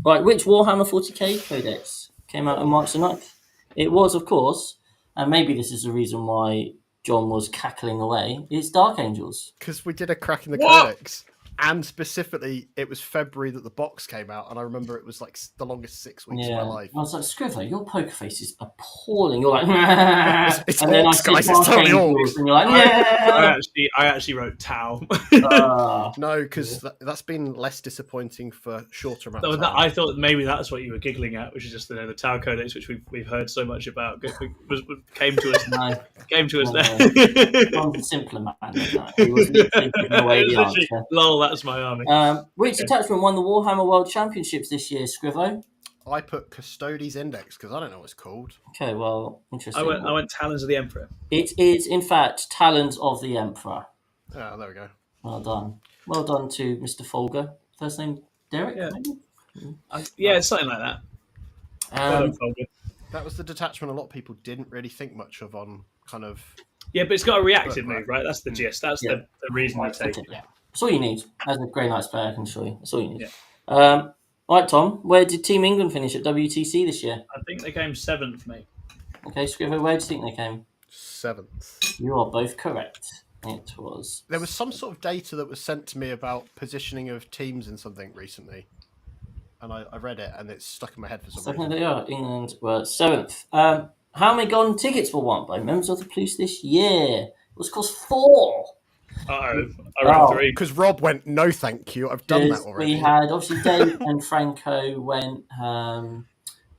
Right, which Warhammer 40k codex came out on March the 9th? It was, of course, and maybe this is the reason why John was cackling away, it's Dark Angels. Because we did a crack in the codex. And specifically, it was February that the box came out, and I remember it was like the longest 6 weeks of my life. I was like, Scriver, your poker face is appalling. You're like, it's orcs, guys. It's totally orcs. And you're like, yeah. I actually wrote Tau. No, because that's been less disappointing for shorter amounts of time. I thought maybe that's what you were giggling at, which is just the Tau Codex, which we've heard so much about. Came to us. Came to us there. I'm a simpler man than that. He wasn't giving away the answer. Lol, that's my army. Which detachment won the Warhammer World Championships this year, Scrivo? I put Custodes Index because I don't know what it's called. Okay, well, interesting. I went Talons of the Emperor. It is, in fact, Talons of the Emperor. Oh, there we go. Well done. Well done to Mr. Folger. First name Derek, maybe? It's something like that. That was the detachment a lot of people didn't really think much of on kind of... Yeah, but it's got a reactive move, right? That's the gist. That's the reason we take it. Yeah. That's all you need. As a Grey Knights player, I can show you. That's all you need. Yeah. Right, Tom, where did Team England finish at WTC this year? I think they came 7th, mate. Okay, Scrivo, where do you think they came? 7th. You are both correct. It was... There was some sort of data that was sent to me about positioning of teams in something recently. And I read it, and it's stuck in my head for some reason. They are. England were 7th. How many golden tickets were won by members of the police this year? It was cost 4. I wrote 3. Because Rob went, no thank you, I've done that already. We had, obviously, Dave and Franco went and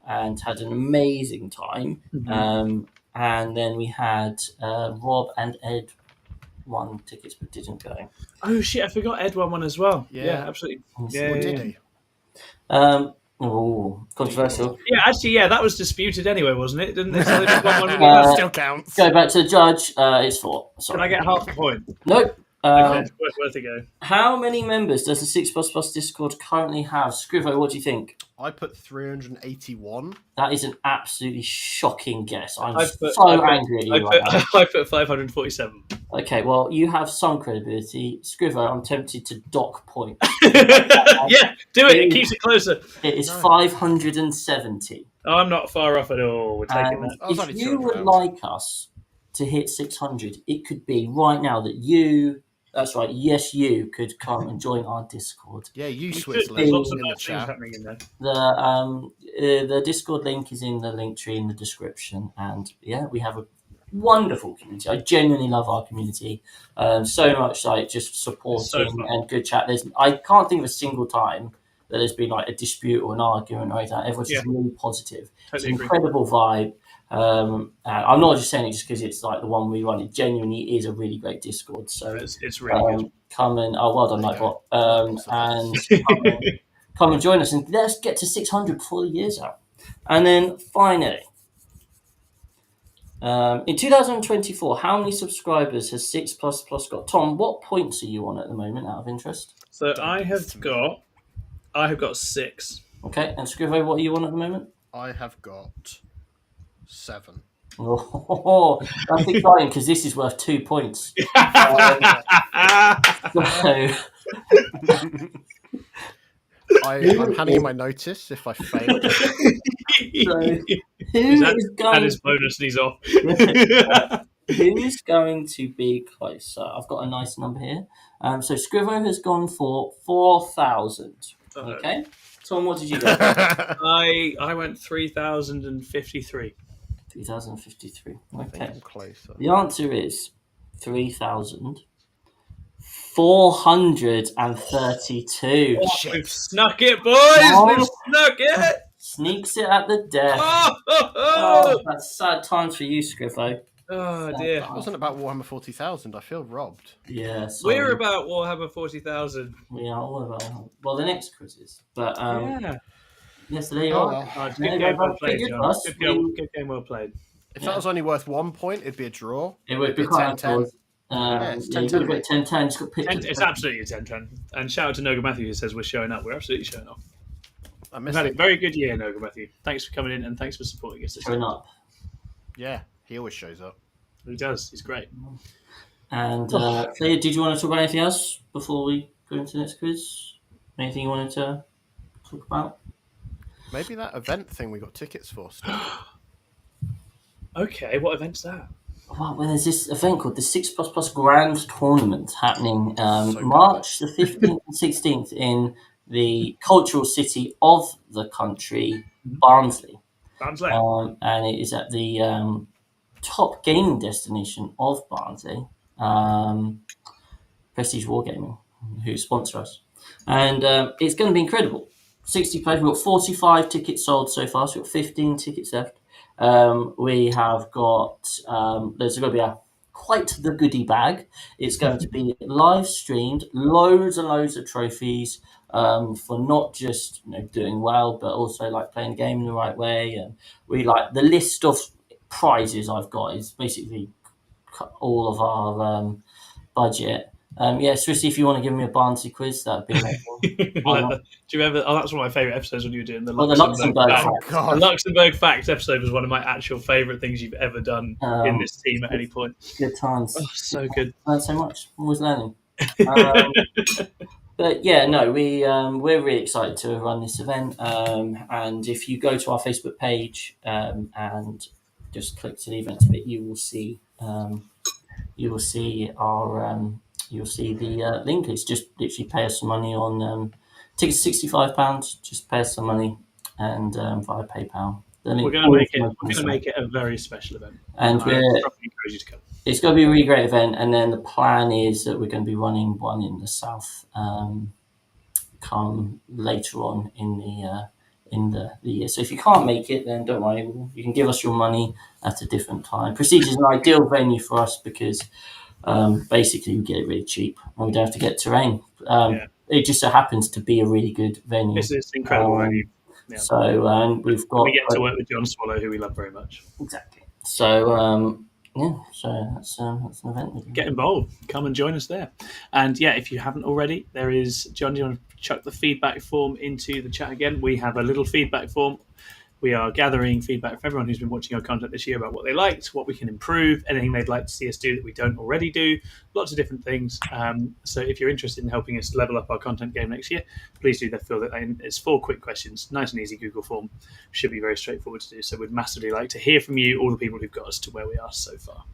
had an amazing time. Mm-hmm. And then we had Rob and Ed won tickets but didn't go. Oh, shit, I forgot Ed won one as well. Yeah, absolutely. Yeah, what did he? Controversial. Yeah, actually, that was disputed anyway, wasn't it? Didn't it? Still counts. Go back to the judge. It's 4. Sorry. Can I get half a point? Nope. Okay, worth a go. How many members does the 6++ Discord currently have? Scrivo, what do you think? I put 381. That is an absolutely shocking guess. I'm angry at you right now. I put 547. Okay, well, you have some credibility. Scrivo, I'm tempted to dock points. Yeah, do it. It keeps it closer. It is 570. Oh, I'm not far off at all. We're taking that. If you would like us to hit 600, it could be right now that you... That's right. Yes, you could come and join our Discord. Yeah, Switzerland. There's lots of nice things happening in there. The Discord link is in the link tree in the description, and we have a wonderful community. I genuinely love our community. So much like just supporting and good chat. I can't think of a single time that there's been like a dispute or an argument or anything. Everyone's just really positive. Totally it's an incredible vibe. And I'm not just saying it just because it's like the one we run. It genuinely is a really great Discord. So it's really good. Come and well done, Nightbot. And come and join us, and let's get to 600 before the year's out. And then finally, in 2024, how many subscribers has 6++ got? Tom, what points are you on at the moment? Out of interest. So I have got 6. Okay, and Scrivo, what are you on at the moment? I have got 7. Oh, that's exciting because this is worth 2 points. I'm handing you my notice if I fail. That is bonus, and he's off. Who's going to be closer? I've got a nice number here. So Scrivo has gone for 4,000. Okay. Tom, what did you go? I went 3,053. 3,053. I think Okay. I'm closer. The answer is 3,432. Oh, we've snuck it, boys! We've snuck it! Sneaks it at the death. Oh, That's sad times for you, Scrivo. dear. It wasn't about Warhammer 40,000. I feel robbed. Yeah, sorry. We're about Warhammer 40,000. We are all about. Well, the next quiz is. But Yeah. yes, there you are. Good game well played, John. Good game well played. If that was only worth 1 point, it'd be a draw. It would be 10-10. It's Yeah, it's 10-10. 10-10. It's got pictures. It's absolutely 10-10. And shout out to Noga Matthew who says we're showing up. We're absolutely showing up. I We've missed had a it. very good year, Noga Matthew. Thanks for coming in and thanks for supporting us this year. Showing up. Yeah, he always shows up. He does. He's great. And Claire, did you want to talk about anything else before we go into the next quiz? Anything you wanted to talk about? Maybe that event thing we got tickets for still. Okay, what event's that? Well, there's this event called the 6++ Grand Tournament happening So March the 15th and 16th in the cultural city of the country, Barnsley. Barnsley. And it is at the top gaming destination of Barnsley, Prestige Wargaming, who sponsor us. And it's going to be incredible. 60 players. We've got 45 tickets sold so far, so we've got 15 tickets left. We have got, there's going to be quite the goodie bag. It's going to be live streamed, loads and loads of trophies for not just doing well, but also like playing the game in the right way. And we like the list of prizes I've got is basically all of our budget. Swissy, if you want to give me a Barnsley quiz, that'd be amazing. Do you remember? Oh, that's one of my favourite episodes when you were doing the Luxembourg fact. God. The Luxembourg Facts episode was one of my actual favourite things you've ever done in this team at any point. Good times. Oh, so good. Learned so much. Always learning. But yeah, no, we're really excited to run this event. And if you go to our Facebook page and just click to the events bit, you will see our you'll see the link. It's just literally pay us some money on tickets, £65. Just pay us some money and via PayPal. We're going to make it a very special event, and I encourage you to come. It's going to be a really great event. And then the plan is that we're going to be running one in the south come later on in the year. So if you can't make it, then don't worry. You can give us your money at a different time. Prestige is an ideal venue for us because basically we get it really cheap and we don't have to get terrain. It just so happens to be a really good venue. It's an incredible venue. Yeah. So we've got. We get to work with John Swallow, who we love very much. Exactly. So so that's an event. Get involved. Come and join us there. And yeah, if you haven't already, there is John. Do you want to chuck the feedback form into the chat again? We have a little feedback form. We are gathering feedback from everyone who's been watching our content this year about what they liked, what we can improve, anything they'd like to see us do that we don't already do, lots of different things. So if you're interested in helping us level up our content game next year, please do fill that in. It's 4 quick questions, nice and easy Google form. Should be very straightforward to do. So we'd massively like to hear from you, all the people who've got us to where we are so far.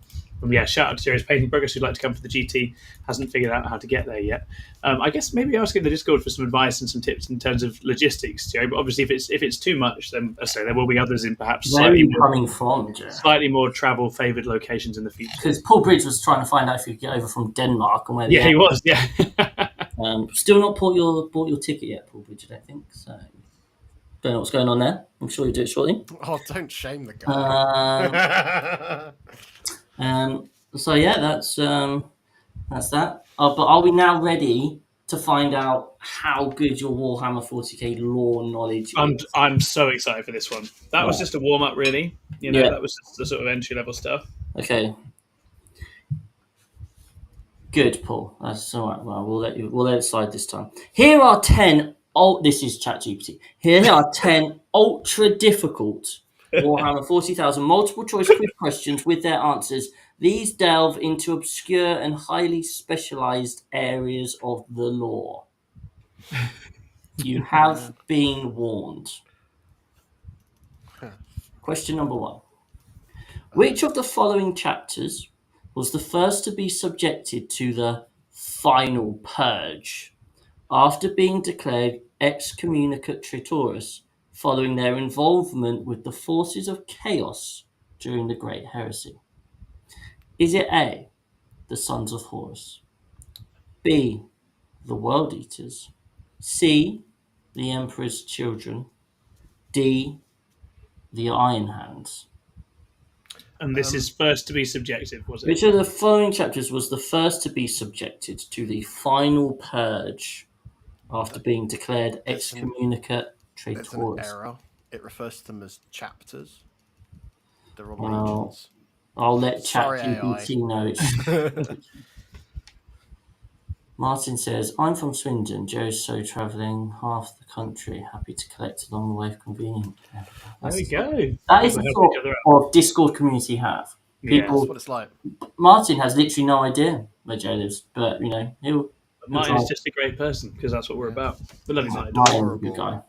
Shout out to Serious Painting Progress who'd like to come for the GT, hasn't figured out how to get there yet. I guess maybe asking the Discord for some advice and some tips in terms of logistics, Joe. But obviously, if it's too much, then I say there will be others in perhaps slightly more travel favoured locations in the future. Because Paul Bridge was trying to find out if you could get over from Denmark and where. Yeah, he was. Yeah. Still not bought your ticket yet, Paul Bridge. I don't think so. Don't know what's going on there. I'm sure you'll do it shortly. Oh, don't shame the guy. So yeah, that's that. But are we now ready to find out how good your Warhammer 40k lore knowledge is? I'm so excited for this one. That was just a warm up, really. That was just the sort of entry level stuff. Okay. Good, Paul. That's all right. Well, we'll let it slide this time. Here are 10. This is ChatGPT. Here are 10 ultra difficult Warhammer 40,000 multiple choice quiz questions with their answers. These delve into obscure and highly specialized areas of the lore. You have been warned. Question number 1. Which of the following chapters was the first to be subjected to the final purge after being declared excommunicatoris following their involvement with the forces of chaos during the Great Heresy? Is it A, the Sons of Horus, B, the World Eaters, C, the Emperor's Children, D, the Iron Hands? And this is first to be subjective, was it? Which of the following chapters was the first to be subjected to the final purge after being declared There's an excommunicatrix? error. It refers to them as chapters. They're on Well, legions. I'll let Sorry, ChatGPT know it's. Martin says, I'm from Swindon. Joe's so travelling half the country. Happy to collect along the way if convenient. There we go. That is People the help each sort other out. of Discord community have. Yeah. People, That's what it's like. Martin has literally no idea where Joe lives, but he'll. Martin's just a great person because that's what we're about. We love you, Martin. Martin's a good guy.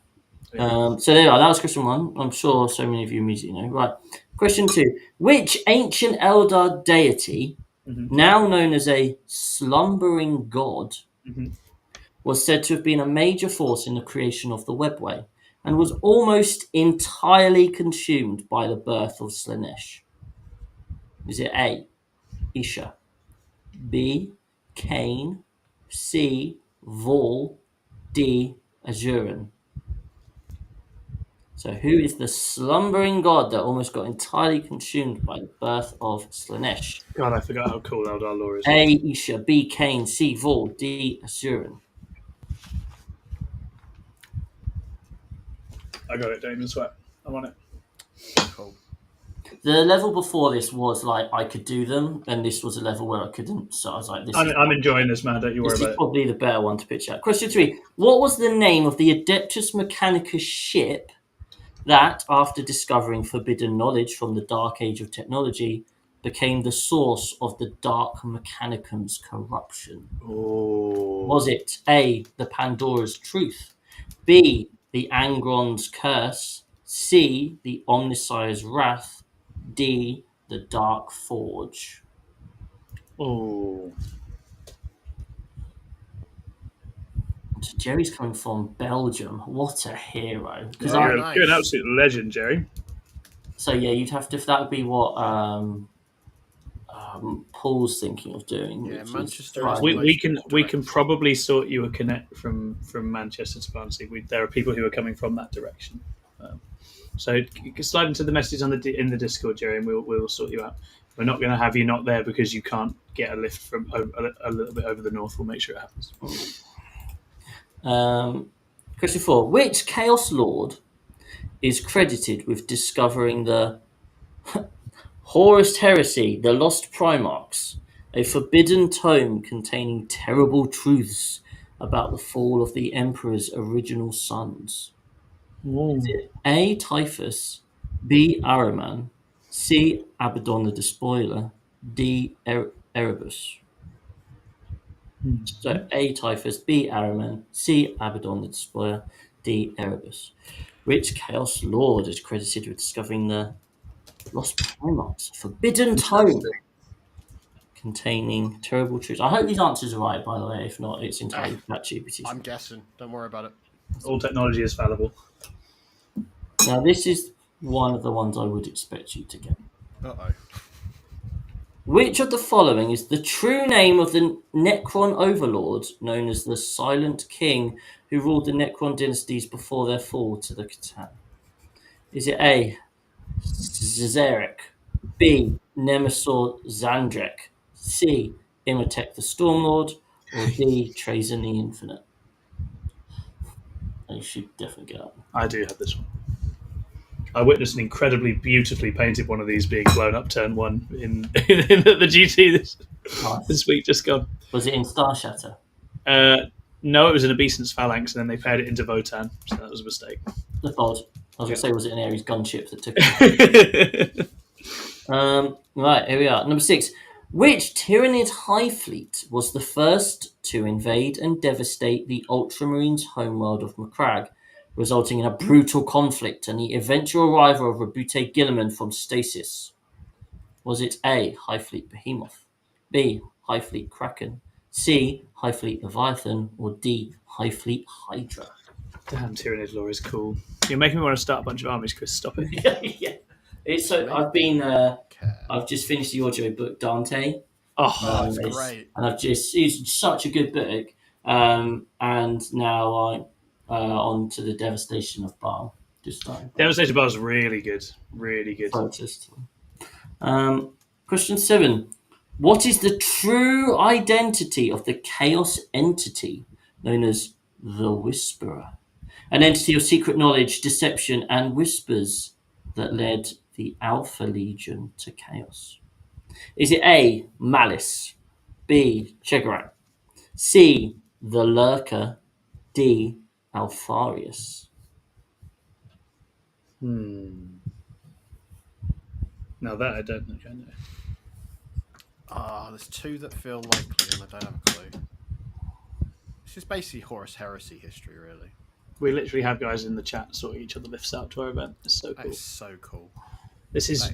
So there you are. That was question 1. I'm sure so many of you immediately know. Right. Question 2. Which ancient elder deity, now known as a slumbering god, was said to have been a major force in the creation of the webway and was almost entirely consumed by the birth of Slanesh? Is it A, Isha, B, Cain, C, Vol, D, Azuran? So who is the slumbering god that almost got entirely consumed by the birth of Slanesh? God, I forgot how cool Eldar lore is. A, Isha, B, Cain, C, Vol, D, Azuran. I got it, don't even sweat. I'm on it. Cool. The level before this was like I could do them, and this was a level where I couldn't. So I was like, I'm enjoying this, man. Don't you worry this about is it. probably the better one to pitch out. Question 3. What was the name of the Adeptus Mechanicus ship that, after discovering forbidden knowledge from the Dark Age of technology, became the source of the Dark Mechanicum's corruption? Oh. Was it A, the Pandora's Truth, B, the Angron's Curse, C, the Omnissiah's Wrath, D, the Dark Forge? Oh. So Jerry's coming from Belgium. What a hero! You're an absolute legend, Jerry. So yeah, you'd have to. That would be what Paul's thinking of doing. Yeah, which Manchester is is We can probably sort you a connect from Manchester to Barnsley. There are people who are coming from that direction. So you can slide into the messages in the Discord, Jerry, and we'll sort you out. We're not going to have you not there because you can't get a lift from a little bit over the north. We'll make sure it happens. Question 4. Which Chaos Lord is credited with discovering the Horus Heresy, the Lost Primarchs, a forbidden tome containing terrible truths about the fall of the Emperor's original sons? Is it A, Typhus, B, Ahriman, C, Abaddon the Despoiler, D, Erebus? So A, Typhus, B, Ahriman, C, Abaddon the Despoiler, D, Erebus. Which Chaos Lord is credited with discovering the Lost Primarchs, forbidden tome containing terrible truths? I hope these answers are right, by the way. If not, it's entirely ChatGPT. I'm guessing. Don't worry about it. All technology is fallible. Now, this is one of the ones I would expect you to get. Uh-oh. Which of the following is the true name of the Necron overlord known as the Silent King who ruled the Necron dynasties before their fall to the Catan? Is it A, Zerek, B, Nemesor Zandrek, C, Imhotep the Stormlord, or D, Trazen the Infinite? You should definitely get up. I do have this one. I witnessed an incredibly beautifully painted one of these being blown up turn 1 in the GT this week just gone. Was it in Star Shatter? No, it was an Obeisance Phalanx, and then they paired it into Votan, so that was a mistake. The Bod. I was going to say, was it an Ares gunship that took it? Right, here we are. Number 6. Which Tyranid High Fleet was the first to invade and devastate the Ultramarines' homeworld of Macragge resulting in a brutal conflict and the eventual arrival of Rabute Gilliman from Stasis? Was it A, High Fleet Behemoth, B, High Fleet Kraken, C, High Fleet Leviathan, or D, High Fleet Hydra? Damn, Tyrannid Law is cool. You're making me want to start a bunch of armies, Chris. Stop it. Yeah. It's so. I've just finished the audio book Dante. Oh, it's great. And it's such a good book. And now I'm on to the Devastation of Baal. Devastation of Baal is really good. Really good. Question 7. What is the true identity of the chaos entity known as the Whisperer? An entity of secret knowledge, deception, and whispers that led the Alpha Legion to chaos. Is it A, Malice, B, Chegarak, C, the Lurker, D, Alfarius? Now that I don't know. There's two that feel likely, and I don't have a clue. This is basically Horus Heresy history, really. We literally have guys in the chat sorting each other lifts out to our event. It's so cool. It's so cool. This is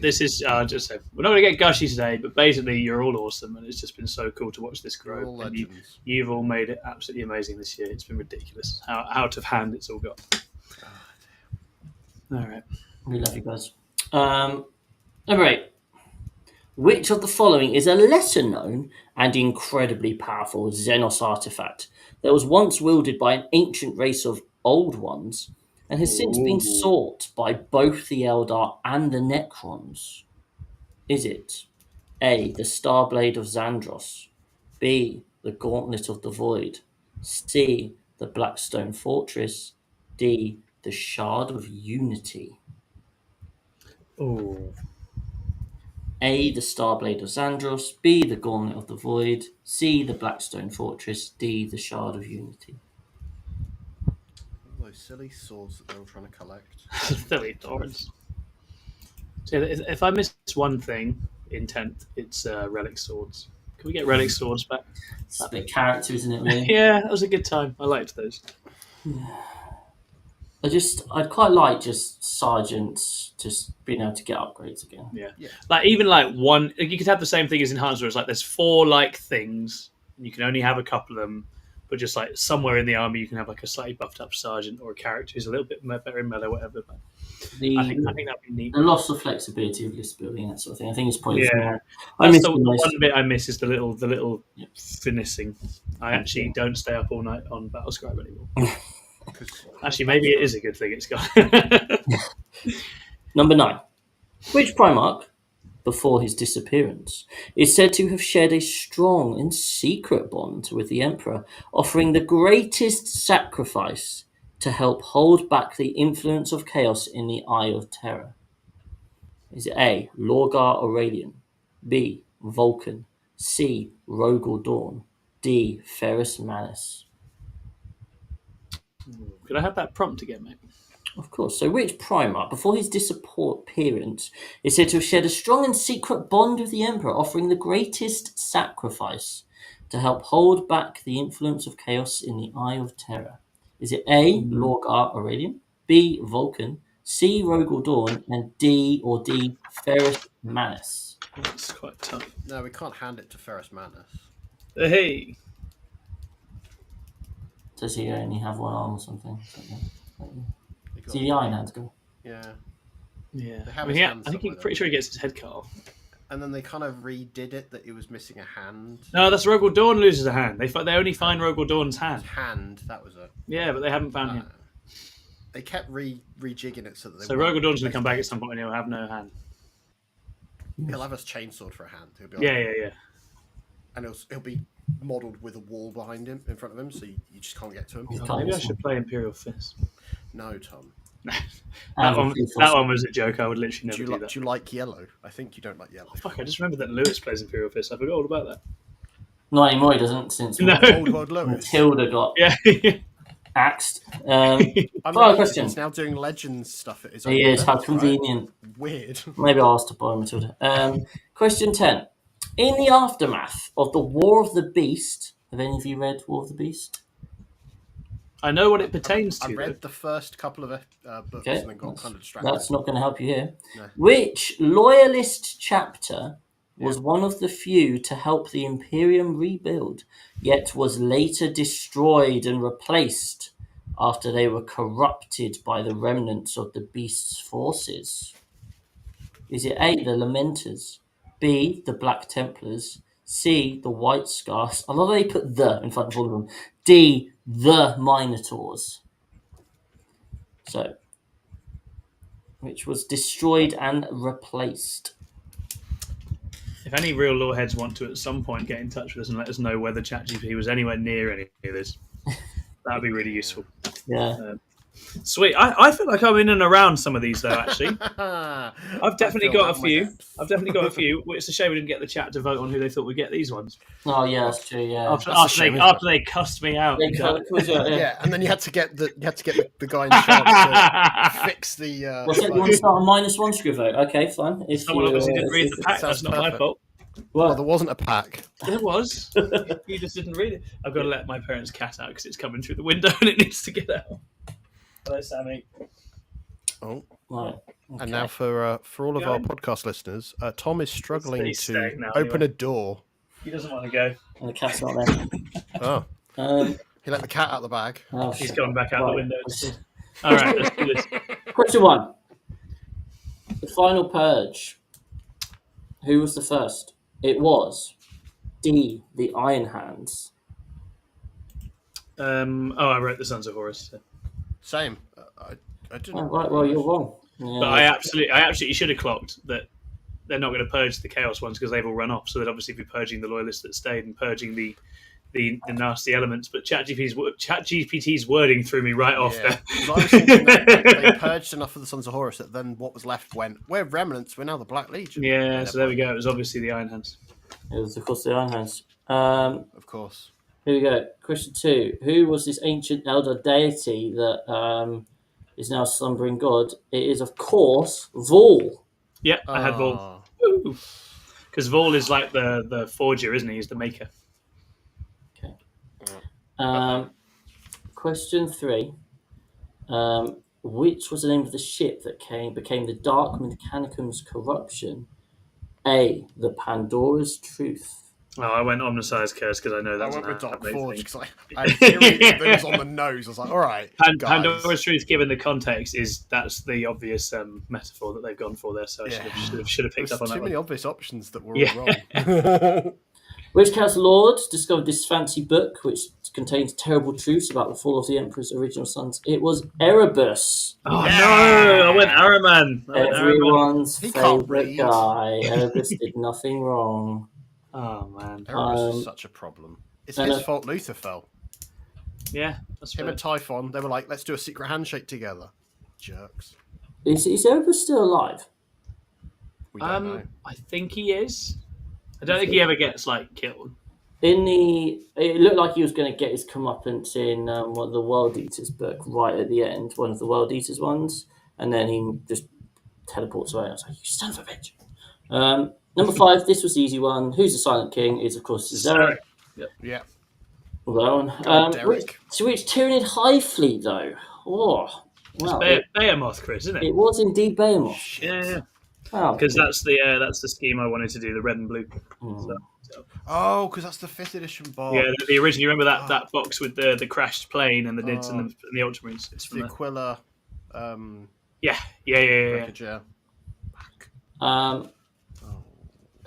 just say we're not going to get gushy today, but basically you're all awesome, and it's just been so cool to watch this grow. And you've all made it absolutely amazing this year. It's been ridiculous how out of hand it's all got. All right, we love you guys. Number 8. Which of the following is a lesser known and incredibly powerful Xenos artifact that was once wielded by an ancient race of Old Ones and has since been sought by both the Eldar and the Necrons? Is it A, the Starblade of Xandros, B, the Gauntlet of the Void, C, the Blackstone Fortress, D, the Shard of Unity? A, the Starblade of Xandros, B, the Gauntlet of the Void, C, the Blackstone Fortress, D, the Shard of Unity. All those silly swords that they're all trying to collect. Silly swords. So if I miss one thing in 10th, it's Relic Swords. Can we get Relic Swords back? It's a bit character, isn't it, really? Yeah, that was a good time. I liked those. I'd quite like just sergeants just being able to get upgrades again. Yeah. Like even like one, you could have the same thing as Enhancer. It's like there's 4 like things, and you can only have a couple of them. But just like somewhere in the army, you can have like a slightly buffed up sergeant or a character who's a little bit better in melee, whatever. But I think that'd be neat. The loss of flexibility of list building and that sort of thing. I think it's probably. Yeah, the one bit I miss is the little finessing. I actually don't stay up all night on Battlescribe anymore. Actually, maybe it is a good thing it's gone. Number 9. Which Primarch, before his disappearance, is said to have shared a strong and secret bond with the Emperor, offering the greatest sacrifice to help hold back the influence of chaos in the Eye of Terror? Is it A, Lorgar Aurelian, B, Vulcan, C, Rogel Dawn, D, Ferrus Manus? Could I have that prompt again, mate? Of course. So which Primarch, before his disappearance, is said to have shared a strong and secret bond with the Emperor, offering the greatest sacrifice to help hold back the influence of chaos in the Eye of Terror? Is it A, Lorgar Aurelian, B, Vulcan, C, Rogel Dawn, and D, Ferrus Manus? That's quite tough. No, we can't hand it to Ferrus Manus. Hey. Does he only have one arm or something? See the Iron Hands go? Yeah. I think he's pretty sure he gets his head cut off. And then they kind of redid it that he was missing a hand. No, that's Rogel Dawn loses a hand. They only find Rogel Dawn's hand. That was it. Yeah, but they haven't found him. They kept rejigging it so that they. So Rogel Dawn's going to come back at some point and he'll have no hand. He'll have a chainsaw for a hand. He'll be yeah. And he'll be modelled with a wall behind him, in front of him, so you just can't get to him. Maybe I should play Imperial Fist. No, Tom. that one was a joke. I would literally never do that. Do you like yellow? I think you don't like yellow. Oh, fuck, I just remembered that Lewis plays Imperial Fist. I forgot all about that. Not anymore, he doesn't, since Old World Lewis. Hilda got axed. Question. He's now doing Legends stuff at his own. He is, how convenient. Right? Weird. Maybe I'll ask to borrow Matilda. Question 10. In the aftermath of the War of the Beast, have any of you read War of the Beast? I know what it pertains to. I read the first couple of books and then got kind of distracted. That's not going to help you here. No. Which loyalist chapter was one of the few to help the Imperium rebuild, yet was later destroyed and replaced after they were corrupted by the remnants of the Beast's forces? Is it A, the Lamenters, B, the Black Templars, C, the White Scarfs? I love how they put the in front of all of them. D, the Minotaurs. So, which was destroyed and replaced. If any real lore heads want to at some point get in touch with us and let us know whether ChatGPT was anywhere near any of this, that would be really useful. Yeah. Sweet. I feel like I'm in and around some of these though. Actually, I've definitely got a few. It's a shame we didn't get the chat to vote on who they thought would get these ones. Oh yeah, that's true. Yeah. After they cussed me out. Yeah, and then you had to get the guy in charge to fix the. What's it? You want to start a -1 screw vote? Okay, fine. If someone obviously didn't read the pack, that's not my fault. Well, there wasn't a pack. There was. You just didn't read it. I've got to let my parents' cat out because it's coming through the window and it needs to get out. Hello, Sammy. Oh, right. Okay. And now for all of our podcast listeners, Tom is struggling to open a door. He doesn't want to go. And the cat's not there. Oh. He let the cat out of the bag. Oh, He's gone back out the window. All right, let's do this. Question 1. The final purge. Who was the first? It was D, the Iron Hands. I wrote the Sons of Horus. So. Same. I didn't. Oh, right, well, you're wrong. Yeah. But I absolutely should have clocked that they're not going to purge the Chaos ones because they've all run off. So they'd obviously be purging the Loyalists that stayed and purging the nasty elements. But ChatGPT's wording threw me right off there. I was thinking that they purged enough of the Sons of Horus that then what was left went, we're remnants, we're now the Black Legion. Yeah, so there we go. It was obviously the Iron Hands. It was, of course, the Iron Hands. Of course. Here we go. Question 2. Who was this ancient elder deity that is now a slumbering god? It is, of course, Vol. Yeah, I had Vol. Because Vol is like the forger, isn't he? He's the maker. Okay. Question 3. Which was the name of the ship that became the Dark Mechanicum's corruption? A, the Pandora's Truth. Oh, I went Omniscience Curse because I know that's. I went with Dark Forge because I theory that was on the nose. I was like, all right. Pandora's Truth, given the context, that's the obvious metaphor that they've gone for there. So I should have picked up on that. Too many obvious options that were all wrong. Which Chaos Lord discovered this fancy book, which contains terrible truths about the fall of the Emperor's original sons? It was Erebus. Oh no! I went Araman. Everyone's favourite guy. Erebus did nothing wrong. Oh man, Erebus is such a problem. It's his fault Luther fell. Yeah, that's him and Typhon. They were like, let's do a secret handshake together. Jerks. Is Erebus still alive? We don't know. I think he is. I don't think he ever gets killed. It looked like he was going to get his comeuppance in one of the World Eaters book right at the end, one of the World Eaters ones, and then he just teleports away. I was like, you son of a bitch. Number 5, this was the easy one. Who's the Silent King? Is, of course, Zarek. Yeah. Well, which Tyranid High Fleet, though? Oh, wow. It's Behemoth, Chris, isn't it? It was indeed Behemoth. Yeah. Wow. Because that's the scheme I wanted to do, the red and blue. So. Oh, because that's the 5th edition box. Yeah, the original. You remember that box with the crashed plane and the Nids and the Ultramarines? It's the Aquila. Yeah.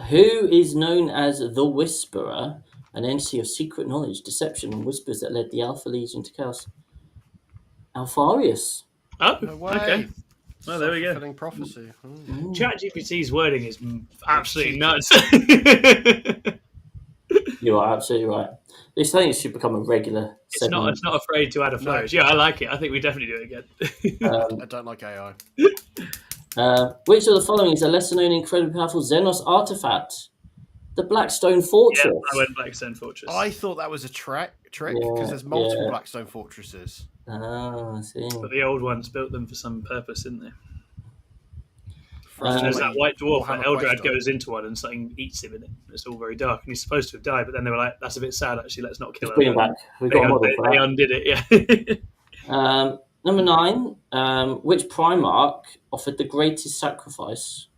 Who is known as the Whisperer, an entity of secret knowledge, deception, and whispers that led the Alpha Legion to chaos? Alfarius. Oh, no way. Okay. Well, there we go. Self-fulfilling prophecy. ChatGPT's wording is absolutely nuts. You are absolutely right. This thing should become a regular segment. It's not afraid to add a flourish. Yeah, I like it. I think we definitely do it again. I don't like AI. Which of the following is a lesser-known, incredibly powerful Xenos artifact? The Blackstone Fortress. Yeah, I went Blackstone Fortress. I thought that was a trick because there's multiple Blackstone Fortresses. Oh, I see. But the old ones built them for some purpose, didn't they? For us to There's play that white dwarf Warhammer that Eldrad Quest goes into one and something eats him in it. It's all very dark, and he's supposed to have died, but then they were like, "That's a bit sad, actually. Let's not kill Let's her." bring him back. We've got a model for They that. undid it. Yeah. Number 9. Which Primarch offered the greatest sacrifice?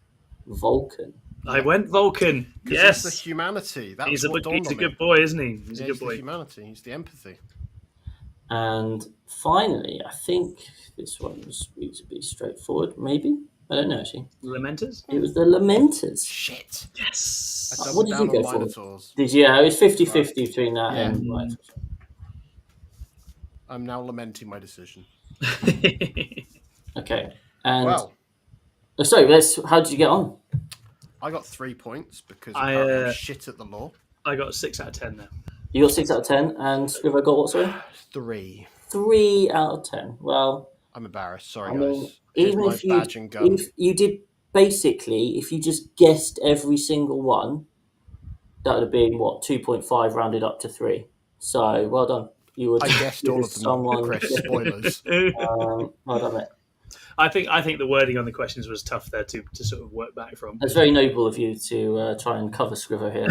Vulcan. I went Vulcan. Yes, He's the humanity. That's he's a what dawned on good me. boy, isn't he? He's a good He's boy. the humanity. He's the empathy. And finally, I think this one was reasonably straightforward. Maybe, I don't know actually. Lamenters. It was the Lamenters. Shit. Yes. I What doubled did down you go on for? Minotaurs. Did you? It was 50-50 between that Yeah. and right. I'm now lamenting my decision. Okay. And Well, sorry. How did you get on? I got 3 points because apparently I'm shit at the law. I got 6 out of 10 now. You got 6 out of 10, and Scrivo got what? Sorry, 3. 3 out of 10. Well, I'm embarrassed. Sorry, I mean, guys. Here's even my if badge and gun. you did basically, if you just guessed every single one, that would have been what 2.5 rounded up to 3. So well done. I guessed all of them. Chris, spoilers. Well done, mate. I think the wording on the questions was tough there to sort of work back from. That's very noble of you to try and cover Scrivo here.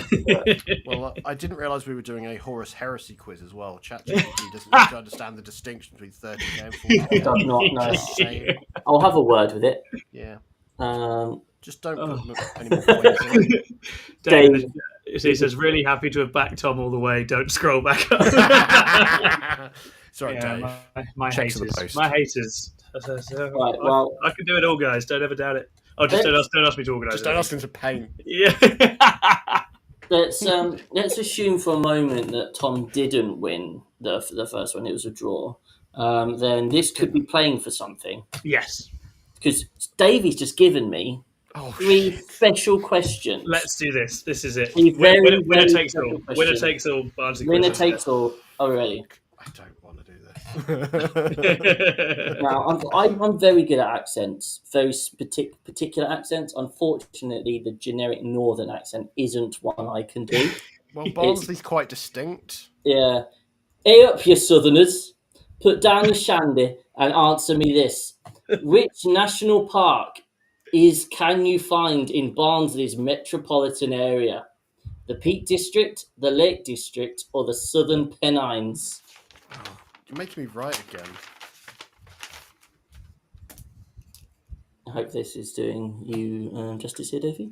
Well, I didn't realise we were doing a Horus Heresy quiz as well. ChatGPT doesn't need to understand the distinction between 30k and 40k. Does not know. Same. I'll have a word with it. Yeah. Um, Just don't put any more points in it. Dave, he says, really happy to have backed Tom all the way. Don't scroll back up. Sorry, Dave. My Checks in the haters. post. My haters. Right, well, I can do it all, guys. Don't ever doubt it. Oh, just don't ask me to organise. Just don't ask him to paint. Yeah. let's assume for a moment that Tom didn't win the first one. It was a draw. Then this could be playing for something. Yes. Because Davey's just given me 3 special questions. Let's do this. This is it. Winner takes all. Winner takes all. Barnsley Winner quizzes. takes all. Oh, really? I don't want to do this. Now, I'm very good at accents, very particular accents. Unfortunately, the generic northern accent isn't one I can do. Well, Barnsley's quite distinct. Yeah. Hey up, you southerners. Put down the shandy and answer me this. Which national park can you find in Barnsley's metropolitan area? The Peak District, the Lake District, or the Southern Pennines? Oh, you're making me write again. I hope this is doing you justice here, Davey.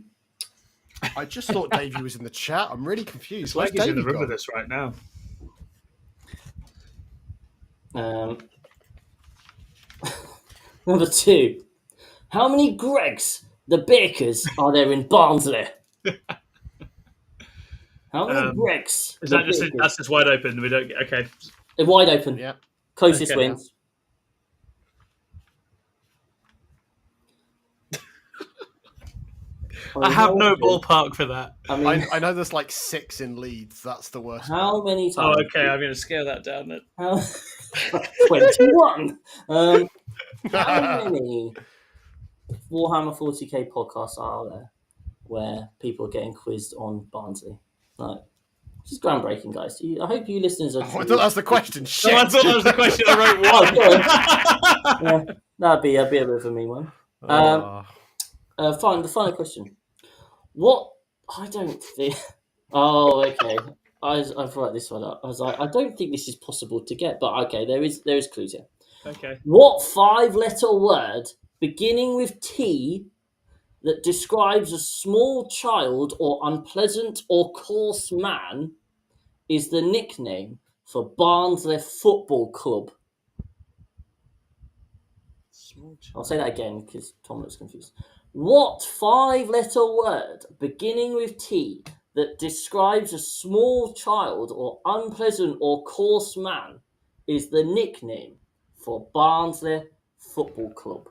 I just thought Davey was in the chat. I'm really confused. It's like he's in the room gone? with us right now. Number 2. How many Gregs, the bakers, are there in Barnsley? How many Gregs? Is that just that's just wide open? We don't. Okay. They're wide open. Yeah. Closest wins. I have no ballpark for that. I mean, I know there's like 6 in Leeds. That's the worst. how many times? Oh, okay. I'm going to scale that down then. 21. How many Warhammer 40k podcasts are there where people are getting quizzed on Barnsley? Like, this is groundbreaking, guys. I hope you listeners are. Oh, I thought that was the question. Shit. No, I thought that was the question. I wrote one. Yeah, that'd be a bit of a mean one. The final question. What? I don't think. Oh, okay. I've wrote this one up. I was like, I don't think this is possible to get, but okay, there is clues here. Okay. What 5-letter word beginning with T that describes a small child or unpleasant or coarse man is the nickname for Barnsley Football Club? I'll say that again because Tom looks confused. What 5-letter word beginning with T that describes a small child or unpleasant or coarse man is the nickname for Barnsley Football Club?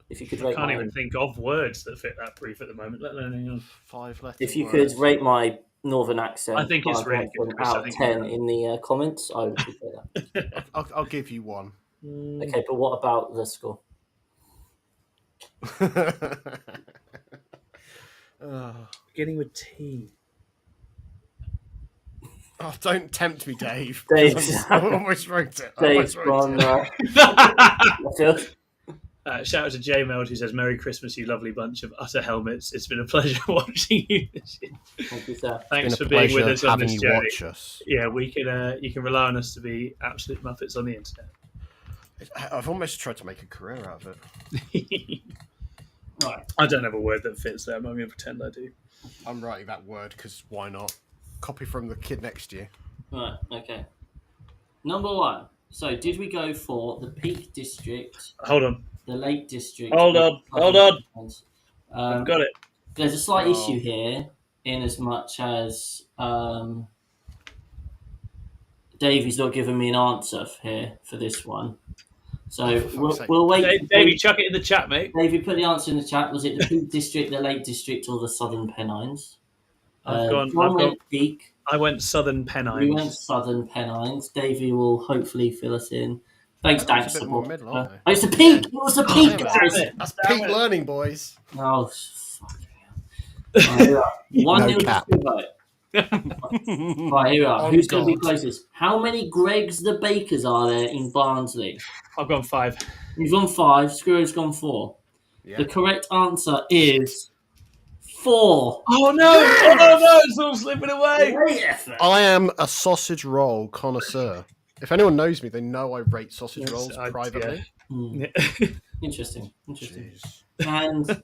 If you could rate I can't even think of words that fit that brief at the moment, let alone 5-letter If you words. could rate my northern accent, I think it's really good, Chris. out of 10 in the comments, I would appreciate that. I'll give you 1. Okay, but what about the score? Beginning with T. Oh, don't tempt me, Dave. Dave. I almost wrote it. Dave's gone. Shout out to J Meld who says, "Merry Christmas, you lovely bunch of utter helmets. It's been a pleasure watching you this year." Thank you, sir. Thanks for being with us on this journey. Watch us. Yeah, we can. You can rely on us to be absolute muppets on the internet. I've almost tried to make a career out of it. Right. I don't have a word that fits there. I'm not going to pretend I do. I'm writing that word because why not? Copy from the kid next year. Right. Okay. Number 1. So, did we go for the Peak District? Hold on. The Lake District. Hold on. I've got it. There's a slight issue here, in as much as Davey's not giving me an answer here for this one. So we'll wait. Davey, chuck it in the chat, mate. Davey, put the answer in the chat. Was it the Peak District, the Lake District, or the Southern Pennines? Peak. I went Southern Pennines. We went Southern Pennines. Davey will hopefully fill us in. Thanks, Dan. It's the Peak. It was the Peak, guys. That's peak learning, boys. Oh, fucking hell. 1-0 Right, here we are. Who's going to be closest? How many Gregs the Bakers are there in Barnsley? I've gone 5. You've gone 5. Screw's gone 4. Yeah. The correct answer is 4. Oh no! Yes! Oh no! It's all slipping away. I am a sausage roll connoisseur. If anyone knows me, they know I rate sausage rolls privately. Yeah. Interesting. Jeez. And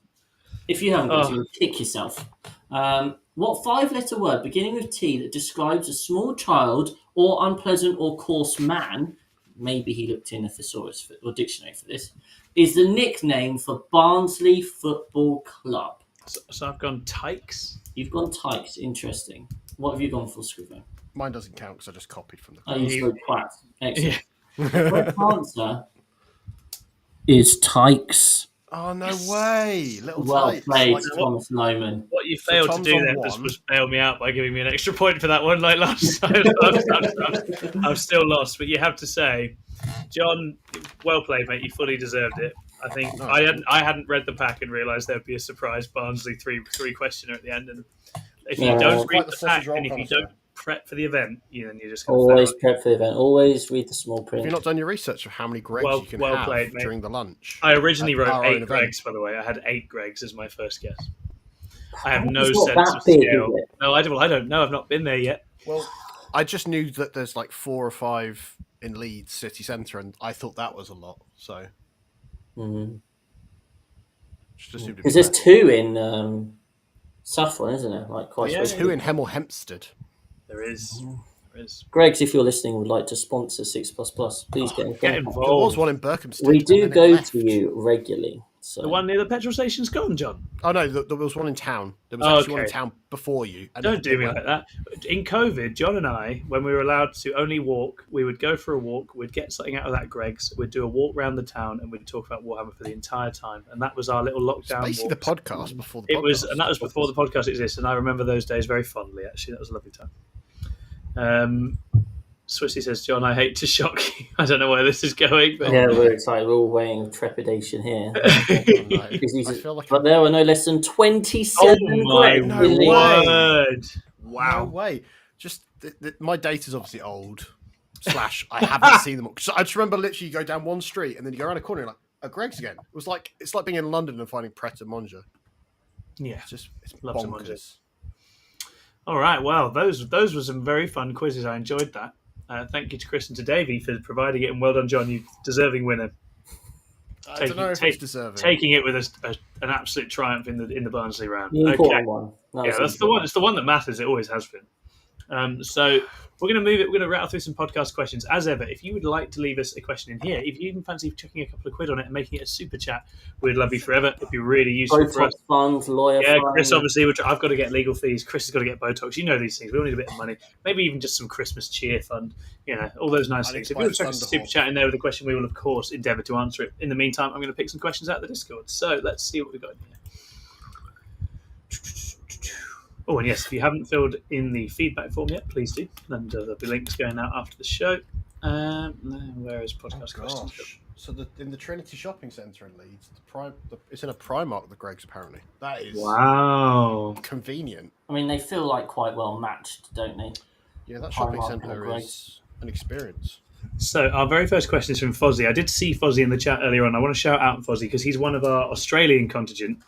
if you haven't got to, kick yourself. What 5-letter word beginning with T that describes a small child or unpleasant or coarse man, maybe he looked in a thesaurus or dictionary for this, is the nickname for Barnsley Football Club? So I've gone Tykes. You've gone Tykes. Interesting. What have you gone for, Scrivo? Mine doesn't count because I just copied from the. Oh, you spoke quack. Excellent. The correct answer is Tykes. Oh, no way. Well played, Thomas Lohman. What you failed to do there was bail me out by giving me an extra point for that one like last time. I'm still lost, but you have to say, John, well played, mate. You fully deserved it. I think I hadn't read the pack and realised there'd be a surprise Barnsley three questioner at the end. And if you don't read the pack and if you don't prep for the event, then you're just always prep for the event. Always read the small print. Have you not done your research of how many Gregs you can have played, during the lunch? I originally wrote 8 Gregs, by the way. I had 8 Gregs as my first guess. I have no sense of scale. No, I don't know. I've not been there yet. Well, I just knew that there's like 4 or 5 in Leeds city centre, and I thought that was a lot. So, because there's 2 in Saffron, isn't there? Like quite. There's 2 in Hemel Hempstead. There is. Gregs, if you're listening, would like to sponsor 6++, please get involved. Get involved. There was one in Berkhamsted. We do go to you regularly. So. The one near the petrol station's gone, John. Oh no, there was one in town. There was actually one in town before you. Don't do me like that. In COVID, John and I, when we were allowed to only walk, we would go for a walk. We'd get something out of that Greg's. We'd do a walk around the town, and we'd talk about Warhammer for the entire time. And that was our little lockdown. It's basically the podcast before the podcast. It was, and that was before the podcast existed. And I remember those days very fondly. Actually, that was a lovely time. Swissy says, John, I hate to shock you. I don't know where this is going. But... Yeah, we're excited. We're all weighing with trepidation here. But there were no less than 27 Gregs. No word. Wow. No way. Just, my data's obviously old. / I haven't seen them all. So I just remember literally you go down one street and then you go around a corner and you're like, Greg's again. It's like being in London and finding Pret a Manger. Yeah. It's bonkers. All right. Well, those were some very fun quizzes. I enjoyed that. Thank you to Chris and to Davey for providing it, and well done, John. You deserving winner. I don't know if it's deserving. Taking it with an absolute triumph in the Barnsley round. One. That's the one. It's the one that matters. It always has been. So we're going to move it. We're going to rattle through some podcast questions. As ever, if you would like to leave us a question in here, if you even fancy chucking a couple of quid on it and making it a super chat, we'd love you forever. It'd be really useful for us. Funds, lawyer funds. Chris, obviously, I've got to get legal fees. Chris has got to get Botox. You know these things. We all need a bit of money. Maybe even just some Christmas cheer fund. All those nice things. If you want to chuck a super chat in there with a question, we will, of course, endeavour to answer it. In the meantime, I'm going to pick some questions out of the Discord. So let's see what we've got in here. Oh, and yes, if you haven't filled in the feedback form yet, please do. And there'll be links going out after the show. Where is podcast questions? So in the Trinity Shopping Centre in Leeds, it's in a Primark, the Greg's, apparently. That is wow, convenient. I mean, they feel like quite well matched, don't they? Yeah, that high shopping mark and a centre grade. is an experience. So our very first question is from Fozzie. I did see Fozzie in the chat earlier on. I want to shout out Fozzie because he's one of our Australian contingent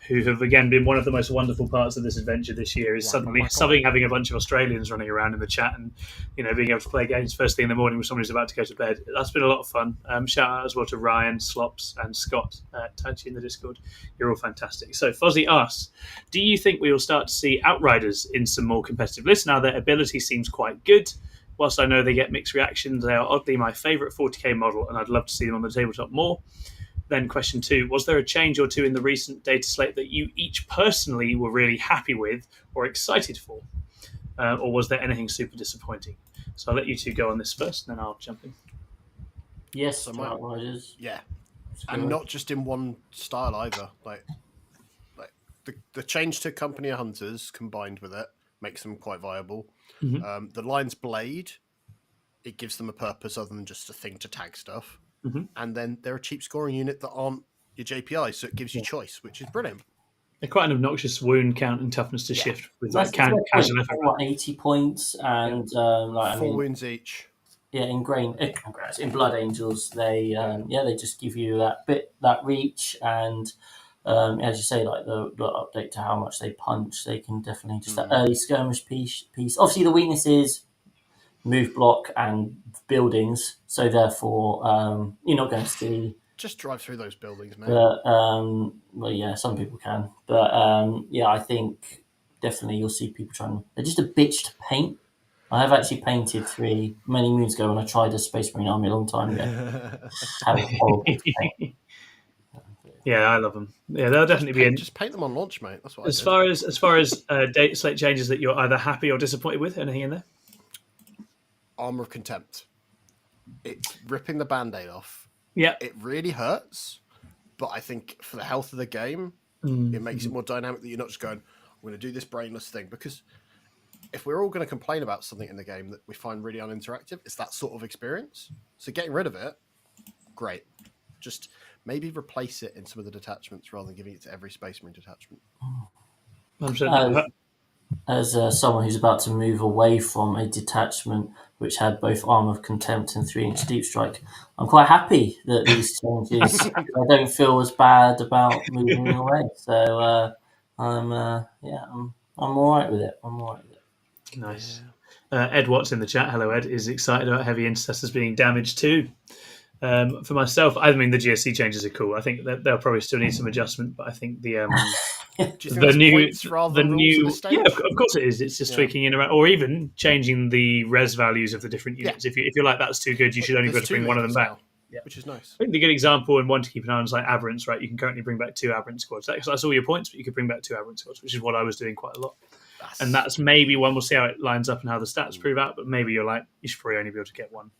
who have again been one of the most wonderful parts of this adventure this year. Is suddenly having a bunch of Australians running around in the chat and being able to play games first thing in the morning when somebody's about to go to bed. That's been a lot of fun. Shout out as well to Ryan, Slops, and Scott Tachi in the Discord. You're all fantastic. So Fozzie asks, do you think we will start to see Outriders in some more competitive lists now? Their ability seems quite good. Whilst I know they get mixed reactions, they are oddly my favourite 40k model, and I'd love to see them on the tabletop more. Then question 2, was there a change or two in the recent data slate that you each personally were really happy with or excited for? Or was there anything super disappointing? So I'll let you two go on this first, and then I'll jump in. Yes, So Outriders. Yeah. And not just in one style either. Like the change to Company of Hunters combined with it makes them quite viable. Mm-hmm. The Lion's Blade, it gives them a purpose other than just a thing to tag stuff. Mm-hmm. And then they're a cheap scoring unit that aren't your JPI, so it gives you choice, which is brilliant. They're quite an obnoxious wound count and toughness to shift with casual effort. 80 points and 4 wounds each. Yeah, in Blood Angels, they just give you that reach, and as you say, like the update to how much they punch, they can definitely just that early skirmish piece. Obviously, the weakness is move, block, and buildings, so therefore you're not going to see. Just drive through those buildings, man. But some people can, but I think definitely you'll see people trying. They're just a bitch to paint. I have actually painted 3 many moons ago when I tried a Space Marine army a long time ago. How horrible to paint. Yeah, I love them. Yeah, they'll definitely be in. Just paint them on launch, mate. That's what. As far as data slate changes that you're either happy or disappointed with, anything in there? Armor of Contempt. It's ripping the band-aid off. Yeah, it really hurts, but I think for the health of the game, it makes it more dynamic that you're not just going, I'm going to do this brainless thing, because if we're all going to complain about something in the game that we find really uninteractive, it's that sort of experience. So getting rid of it, great. Just maybe replace it in some of the detachments rather than giving it to every Space Marine detachment. As someone who's about to move away from a detachment which had both Armor of Contempt and 3-inch Deep Strike, I'm quite happy that these changes. I don't feel as bad about moving away. So I'm all right with it. Nice. Ed Watts in the chat, hello Ed, is excited about Heavy Intercessors being damaged too. For myself, I mean the GSC changes are cool. I think that they'll probably still need some adjustment, but I think the of course it is. It's just tweaking in around, or even changing the res values of the different units. If you feel like that's too good, you should only be able to bring one of them back. Yeah, which is nice. I think the good example and one to keep an eye on is like Aberrants, right? You can currently bring back 2 Aberrant squads. That's all your points, but you could bring back 2 Aberrant squads, which is what I was doing quite a lot. And that's maybe one. We'll see how it lines up and how the stats prove out. But maybe you're like, you should probably only be able to get one.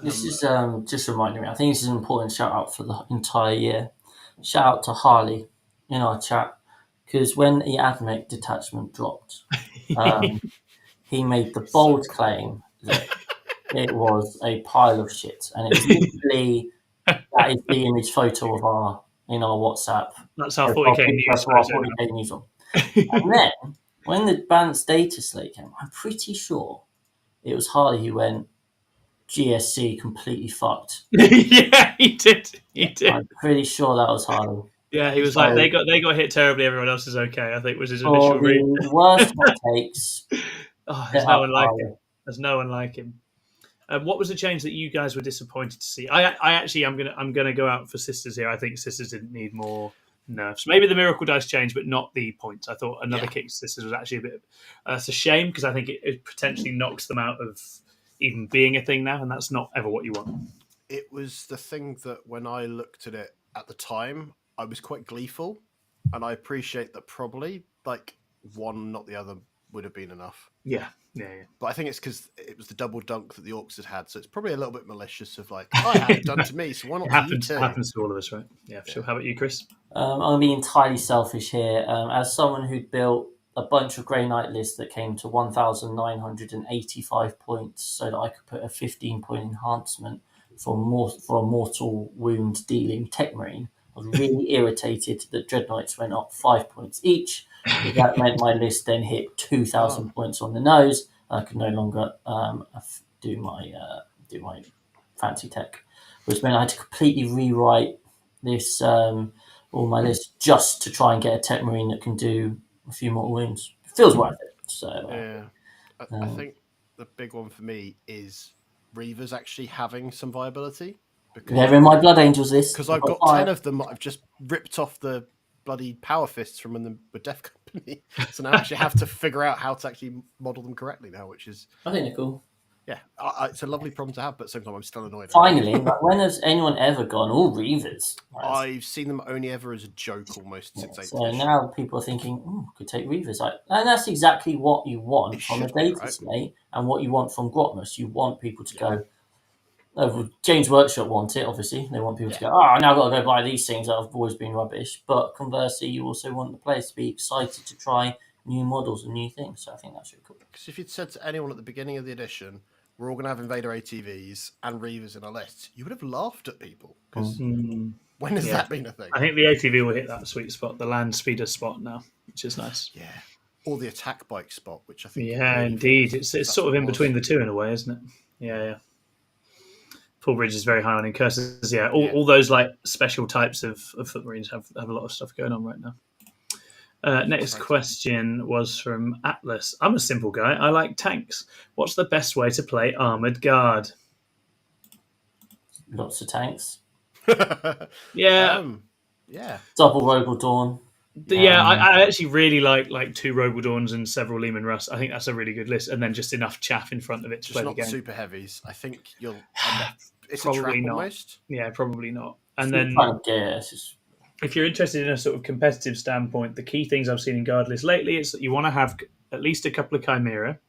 This is just reminding me. I think this is an important shout out for the entire year. Shout out to Harley in our chat, because when the Admech detachment dropped, he made the bold claim that it was a pile of shit, and it was literally that is the image photo of our WhatsApp. That's our 40k news. That's our 40k news on. And then when the balanced data slate came, I'm pretty sure it was Harley who went, GSC completely fucked. Yeah, he did. I'm pretty sure that was Harley. Yeah, he was like, they got hit terribly. Everyone else is okay. I think was his initial read. Worst hot takes. There's no one like him. There's no one like him. What was the change that you guys were disappointed to see? I'm gonna go out for Sisters here. I think Sisters didn't need more nerfs. Maybe the Miracle Dice changed, but not the points. I thought another kick to Sisters was actually a bit. It's a shame because I think it potentially knocks them out of even being a thing now, and that's not ever what you want. It was the thing that when I looked at it at the time, I was quite gleeful, and I appreciate that probably like one, not the other, would have been enough. Yeah. But I think it's because it was the double dunk that the Orcs had, so it's probably a little bit malicious of like, I had it done to me, so why not you too? It happens to all of us, right? Yeah, sure. How about you, Chris? I'm going to be entirely selfish here. As someone who built a bunch of Grey Knight lists that came to 1,985 points so that I could put a 15-point enhancement for a mortal wound dealing Tech Marine, I was really irritated that Dreadknights went up 5 points each. That meant my list then hit 2,000 points on the nose, I could no longer do my fancy tech, which meant I had to completely rewrite this all my list just to try and get a tech marine that can do a few more wounds. It feels worth it. So Yeah, I think the big one for me is Reavers actually having some viability, because they're in my Blood Angels list. I've got 10 of them. I've just ripped off the bloody power fists from when they were Death Company, so now I actually have to figure out how to actually model them correctly now, which is, I think they're cool. yeah, it's a lovely problem to have, but at the same time I'm still annoyed. Finally, like, when has anyone ever gone, Reavers? Right. I've seen them only ever as a joke almost since 8th So edition. now people are thinking, could take Reavers. And that's exactly what you want from a data right? slate and what you want from Grotmus. You want people to go, Games Workshop want it, obviously. They want people to go, now I've got to go buy these things that have always been rubbish. But conversely, you also want the players to be excited to try new models and new things. So I think that's really cool. Because if you'd said to anyone at the beginning of the edition, we're all going to have Invader ATVs and Reavers in our list, you would have laughed at people. Because when has that been a thing? I think the ATV will hit that sweet spot, the land speeder spot now, which is nice. Yeah. Or the attack bike spot, which I think... Yeah, really indeed. It's sort of in between the two in a way, isn't it? Yeah. Full Bridge is very high on in curses. Yeah, all those like special types of foot marines have a lot of stuff going on right now. Next question was from Atlas. I'm a simple guy. I like tanks. What's the best way to play Armoured Guard? Lots of tanks. Yeah. Double Rogal Dawn. I actually really like 2 Robodawns and several Lehman Russ. I think that's a really good list. And then just enough chaff in front of it to play the game. Not super heavies. I think you'll... It's probably a trap not. Almost. Yeah, probably not. And then... If you're interested in a sort of competitive standpoint, the key things I've seen in Guard list lately is that you want to have at least a couple of Chimera.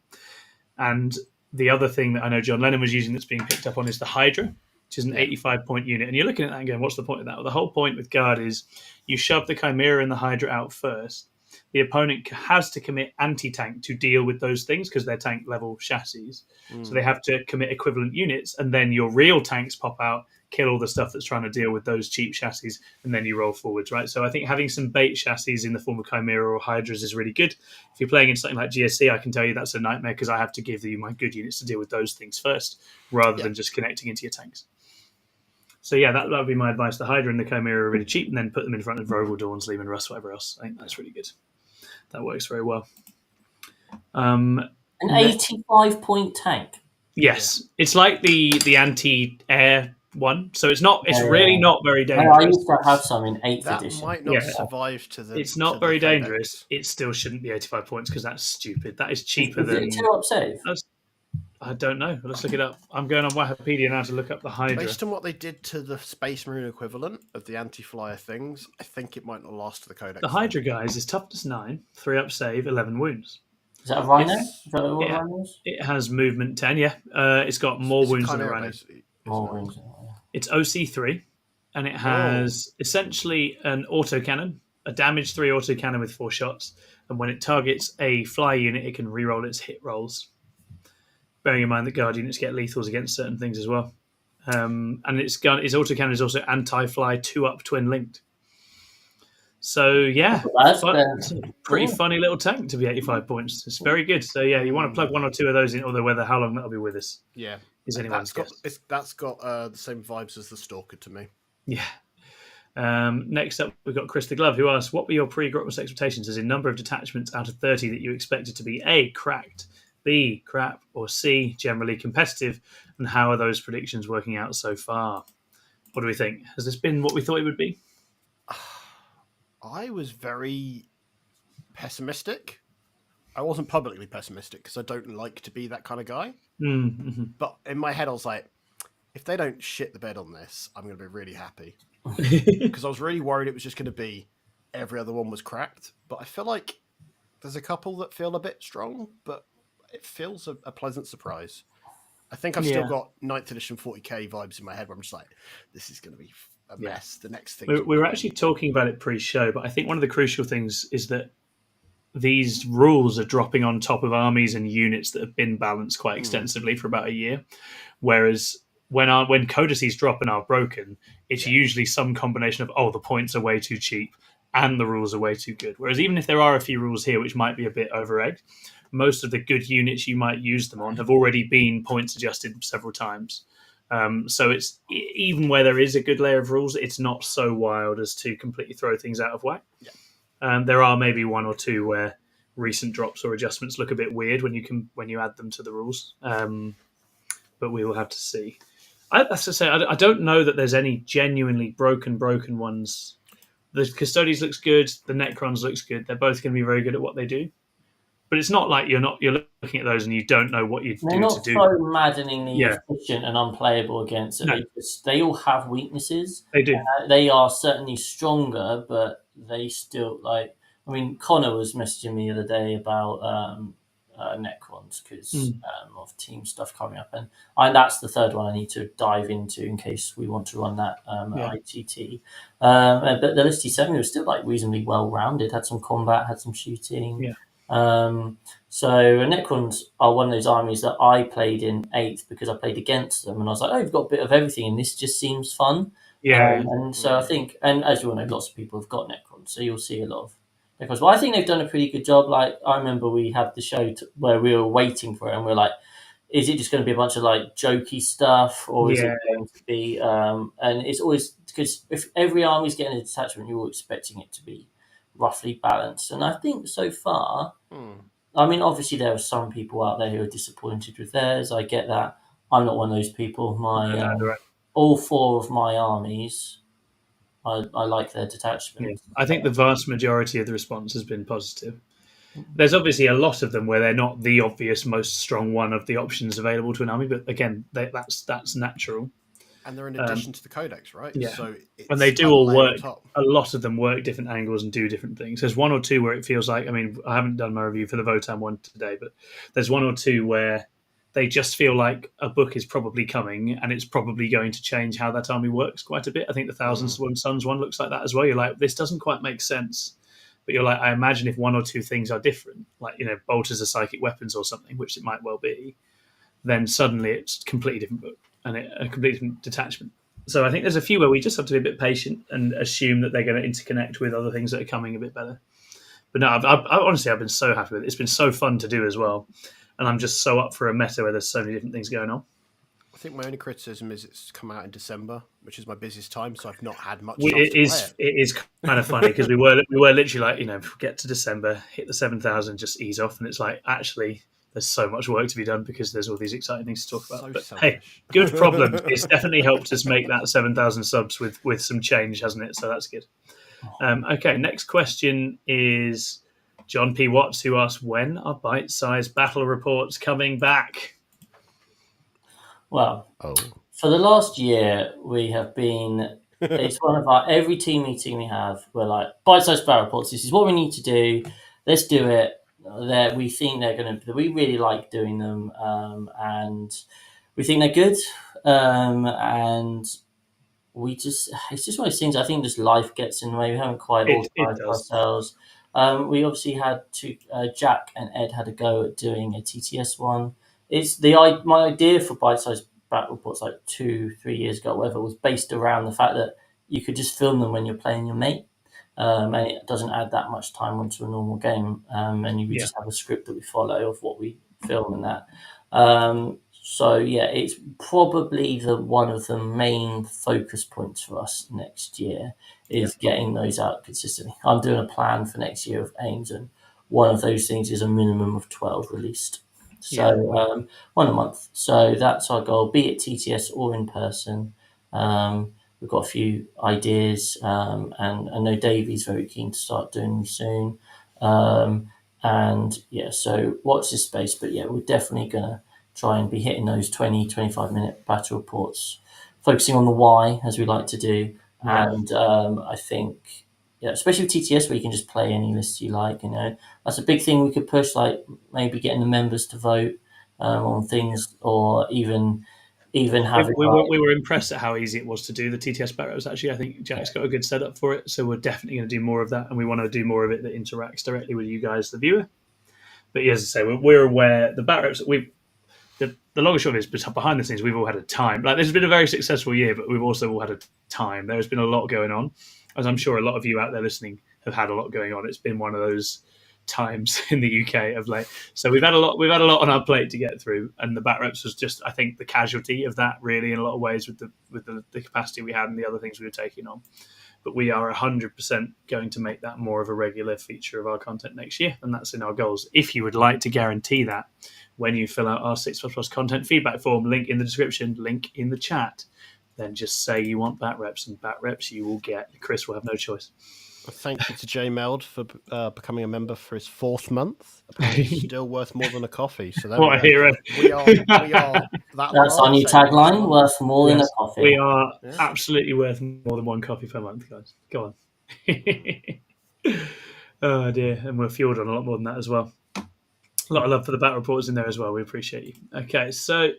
And the other thing that I know John Lennon was using that's being picked up on is the Hydra, which is an 85-point unit. And you're looking at that and going, what's the point of that? Well, the whole point with Guard is you shove the Chimera and the Hydra out first. The opponent has to commit anti-tank to deal with those things because they're tank-level chassis. So they have to commit equivalent units, and then your real tanks pop out, kill all the stuff that's trying to deal with those cheap chassis, and then you roll forwards, right? So I think having some bait chassis in the form of Chimera or Hydras is really good. If you're playing in something like GSC, I can tell you that's a nightmare because I have to give you my good units to deal with those things first, rather than just connecting into your tanks. So yeah, that would be my advice. The Hydra and the Chimera are really cheap, and then put them in front of Roval Dawns, Lehman Russ, whatever else. I think that's really good. That works very well. An 85-point tank. Yes, it's like the anti-air one, so it's really not very dangerous. I used to have some in 8th edition. That might not survive to the... It's not very dangerous. It still shouldn't be 85 points because that's stupid. That is cheaper than... Is it 2-up save? I don't know. Let's look it up. I'm going on Wikipedia now to look up the Hydra. Based on what they did to the Space Marine equivalent of the anti-flyer things, I think it might not last to the Codex. The Hydra, guys, is toughness 9, 3-up save, 11 wounds. Is that a Rhino? Is that what Rhino is? It has movement 10, yeah. It's got more wounds than a Rhino. More wounds. It's OC3, and it has essentially an autocannon, a damage 3 autocannon with 4 shots, and when it targets a fly unit, it can reroll its hit rolls. Bearing in mind that Guard units get lethals against certain things as well. And its autocannon is also anti-fly 2-up twin linked. So yeah, it's a pretty funny little tank to be 85 points. It's very good. So yeah, you want to plug 1 or 2 of those in, although how long that'll be with us. Yeah. Is anyone's guess. That's got the same vibes as the Stalker to me. Yeah. Next up, we've got Chris the Glove, who asks, what were your pre-Grotmus expectations as in number of detachments out of 30 that you expected to be A, cracked, B, crap, or C, generally competitive, and how are those predictions working out so far? What do we think? Has this been what we thought it would be? I was very pessimistic. I wasn't publicly pessimistic because I don't like to be that kind of guy. Mm-hmm. But in my head, I was like, if they don't shit the bed on this, I'm going to be really happy. Because I was really worried it was just going to be every other one was cracked. But I feel like there's a couple that feel a bit strong, but it feels a pleasant surprise. I think I've still got 9th edition 40k vibes in my head where I'm just like, this is going to be a mess. The next thing. We were actually talking about it pre-show, but I think one of the crucial things is that these rules are dropping on top of armies and units that have been balanced quite extensively for about a year. Whereas when codices drop and are broken, it's usually some combination of, the points are way too cheap and the rules are way too good. Whereas even if there are a few rules here which might be a bit over-egged, most of the good units you might use them on have already been points adjusted several times. So it's even where there is a good layer of rules, it's not so wild as to completely throw things out of whack. Yeah. There are maybe one or two where recent drops or adjustments look a bit weird when you add them to the rules. But we will have to see. As I say, I don't know that there's any genuinely broken ones. The Custodes looks good. The Necrons looks good. They're both going to be very good at what they do. But it's not like you're looking at those and you don't know what you They're do not to do. so maddeningly efficient and unplayable against it. No. They all have weaknesses. They do. They are certainly stronger, but they still Connor was messaging me the other day about Necrons because of team stuff coming up, and that's the third one I need to dive into in case we want to run that at ITT. But the Listy 7 was still reasonably well rounded. Had some combat, had some shooting. Yeah. So Necrons are one of those armies that I played in 8th because I played against them, and I was like, "Oh, you've got a bit of everything, and this just seems fun." And so I think, and as you all know, lots of people have got Necrons, so you'll see a lot of Necrons. But I think they've done a pretty good job. I remember we had the show where we were waiting for it, and we we're like, "Is it just going to be a bunch of jokey stuff, or is it going to be?" And it's always because if every army's getting a detachment, you're expecting it to be roughly balanced, and I think so far. I mean, obviously, there are some people out there who are disappointed with theirs. I get that. I'm not one of those people. All 4 of my armies, I like their detachments. Yeah. I think the vast majority of the response has been positive. There's obviously a lot of them where they're not the obvious most strong one of the options available to an army, but again, that's natural. And they're in addition to the codex, right? Yeah. So and they do all work. A lot of them work different angles and do different things. There's one or two where it feels like, I mean, I haven't done my review for the Votan one today, but there's one or two where they just feel like a book is probably coming and it's probably going to change how that army works quite a bit. I think the Thousands of Suns one looks like that as well. You're like, this doesn't quite make sense. But you're like, I imagine if one or two things are different, bolters are psychic weapons or something, which it might well be, then suddenly it's a completely different book and a completely different detachment. So I think there's a few where we just have to be a bit patient and assume that they're going to interconnect with other things that are coming a bit better. But no, honestly, I've been so happy with it. It's been so fun to do as well. And I'm just so up for a meta where there's so many different things going on. I think my only criticism is it's come out in December, which is my busiest time, so I've not had much. It is kind of funny because we were literally if we get to December, hit the 7,000, just ease off, and it's like actually there's so much work to be done because there's all these exciting things to talk about. But hey, good problem. It's definitely helped us make that 7,000 subs with some change, hasn't it? So that's good. Okay, next question is John P. Watts, who asks, when are bite-sized battle reports coming back? Well, for the last year, we have been... It's one of our... Every team meeting we have, we're like, bite-sized battle reports, this is what we need to do. Let's do it. We think they're going to... We really like doing them, and we think they're good. And we just... It's just one of those things, I think just life gets in the way. We haven't quite organised ourselves. We obviously had Jack and Ed had a go at doing a TTS one. It's my idea for bite-sized battle reports 2-3 years ago, whatever, was based around the fact that you could just film them when you're playing your mate, and it doesn't add that much time onto a normal game, and we just have a script that we follow of what we film and that. So yeah, it's probably one of the main focus points for us next year is getting those out consistently. I'm doing a plan for next year of aims, and one of those things is a minimum of 12 released. So one a month. So that's our goal, be it TTS or in person. We've got a few ideas, and I know Davey's very keen to start doing them soon. And yeah, so watch this space. But yeah, we're definitely going to try and be hitting those 20-25 minute battle reports, focusing on the why, as we like to do. And I think, especially with TTS, where you can just play any list you like, that's a big thing we could push, maybe getting the members to vote on things, or even having... We were impressed at how easy it was to do the TTS barrows, actually. I think Jack's got a good setup for it, so we're definitely going to do more of that, and we want to do more of it that interacts directly with you guys, the viewer. But as I say, we're aware the barrows... The long and short of it is, behind the scenes, we've all had a time. This has been a very successful year, but we've also all had a time. There has been a lot going on, as I'm sure a lot of you out there listening have had a lot going on. It's been one of those times in the UK of late. So we've had a lot on our plate to get through, and the back reps was just, I think, the casualty of that really in a lot of ways with the capacity we had and the other things we were taking on. But we are 100% going to make that more of a regular feature of our content next year, and that's in our goals. If you would like to guarantee that when you fill out our 6++ content feedback form, link in the description, link in the chat, then just say you want bat reps, and bat reps you will get. Chris will have no choice. Thank you to J Meld for becoming a member for his 4th month. Apparently still worth more than a coffee. So there What a hero. We are that That's our new tagline, worth more than a coffee. We are absolutely worth more than 1 coffee per month, guys. Go on. Oh, dear. And we're fueled on a lot more than that as well. A lot of love for the bat reports in there as well. We appreciate you. Okay, so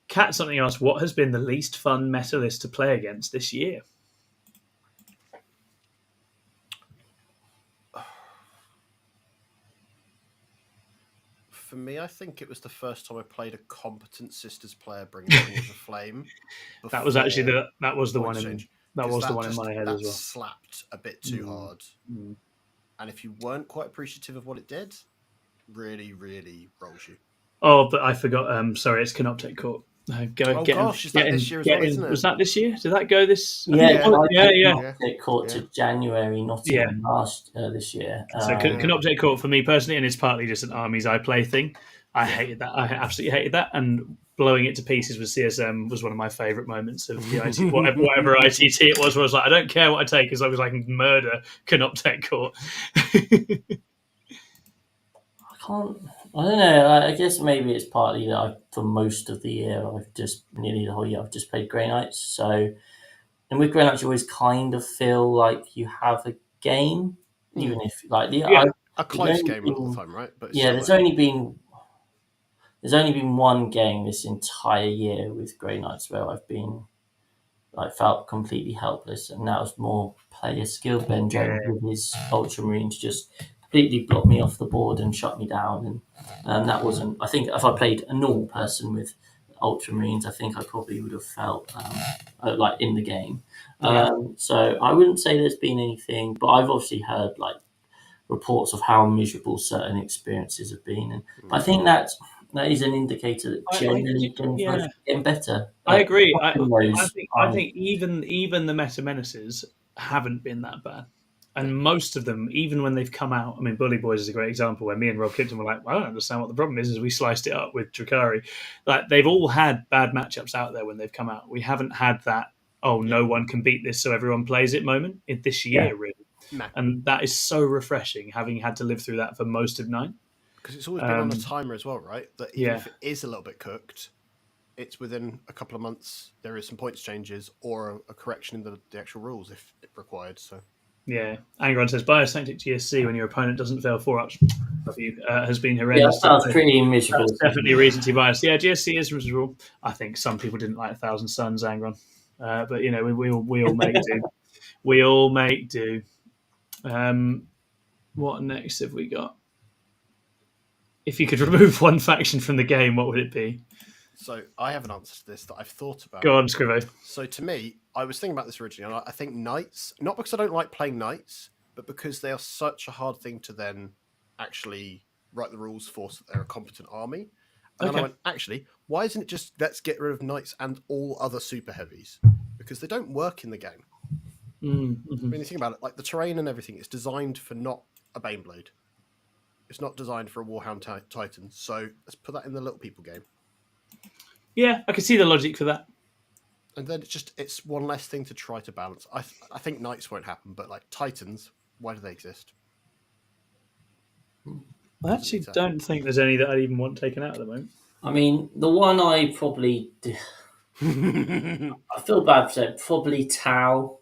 Kat something else. What has been the least fun meta list to play against this year? For me, I think it was the first time I played a competent Sisters player bringing Ring of the Flame. That was actually the one in my head as well. Slapped a bit too hard, and if you weren't quite appreciative of what it did, really, really rolls you. Oh, but I forgot. Sorry, it's Canoptek Court. Is that this year as well, isn't it? Was that this year? Did that go this? Yeah. Canoptek Court to January, not this year. So Canoptek Court for me personally, and it's partly just an armies I play thing. I hated that. I absolutely hated that, and blowing it to pieces with CSM was one of my favourite moments of the IT, whatever ITT it was. Where I was like, I don't care what I take as long as I can murder Canoptek Court. I don't know. I guess maybe it's partly that for most of the year, nearly the whole year, I've just played Grey Knights. So, and with Grey Knights, you always kind of feel like you have a game, even if a close game all the time, right? But there's only been one game this entire year with Grey Knights where I've been felt completely helpless, and that was more player skill. Ben Jones with his Ultramarines just completely blocked me off the board and shut me down, and that wasn't. I think if I played a normal person with Ultramarines, I think I probably would have felt in the game. So I wouldn't say there's been anything, but I've obviously heard reports of how miserable certain experiences have been, and I think that is an indicator that generally things are getting better. I agree. I think even the Meta Menaces haven't been that bad. And most of them, even when they've come out, I mean, Bully Boys is a great example where me and Rob Kipton were like, well, I don't understand what the problem is we sliced it up with Drakari. They've all had bad matchups out there when they've come out. We haven't had that, no one can beat this, so everyone plays it moment this year, really. No. And that is so refreshing, having had to live through that for most of 9. Because it's always been on a timer as well, right? That even if it is a little bit cooked, it's within a couple of months, there is some points changes or a correction in the actual rules if required, so... Yeah, Angron says Biostactic GSC when your opponent doesn't fail 4-ups has been horrendous. Yeah, that sounds pretty miserable. That's definitely recency bias. Yeah, GSC is miserable. I think some people didn't like 1,000 Suns, Angron, but we all make do. We all make do. What next have we got? If you could remove one faction from the game, what would it be? So I have an answer to this that I've thought about. Go on, Scrivo. So to me, I was thinking about this originally, and I think Knights, not because I don't like playing Knights, but because they are such a hard thing to then actually write the rules for so that they're a competent army. And then I went, actually, why isn't it just let's get rid of Knights and all other super heavies? Because they don't work in the game. Mm-hmm. When you think about it, the terrain and everything is designed for not a Baneblade. It's not designed for a Warhound Titan. So let's put that in the little people game. Yeah, I can see the logic for that. And then it's one less thing to try to balance. I think Knights won't happen, but Titans, why do they exist? I actually don't think there's any that I'd even want taken out at the moment. I mean, the one I probably do... I feel bad for it. Probably Tau.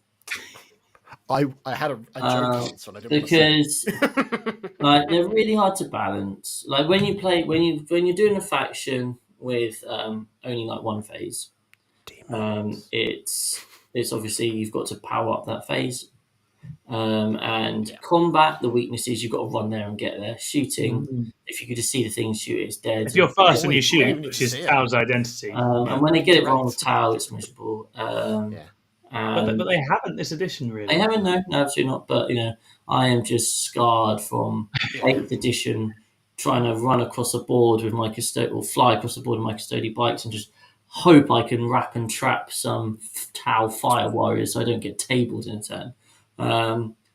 I had a joke answer. Because they're really hard to balance. When you're doing a faction with only one phase, it's obviously you've got to power up that phase. Combat, the weakness is you've got to run there and get there. Shooting, if you could just see the thing shoot, it's dead. If you're fast and you shoot, which is Tau's identity. And when they get it wrong with Tau, it's miserable. But they haven't this edition, really. They haven't, no, absolutely not. But I am just scarred from 8th edition, trying to run across a board with my custodial, or fly across the board with my custodial bikes, and just hope I can wrap and trap some Tau Fire Warriors so I don't get tabled in a turn.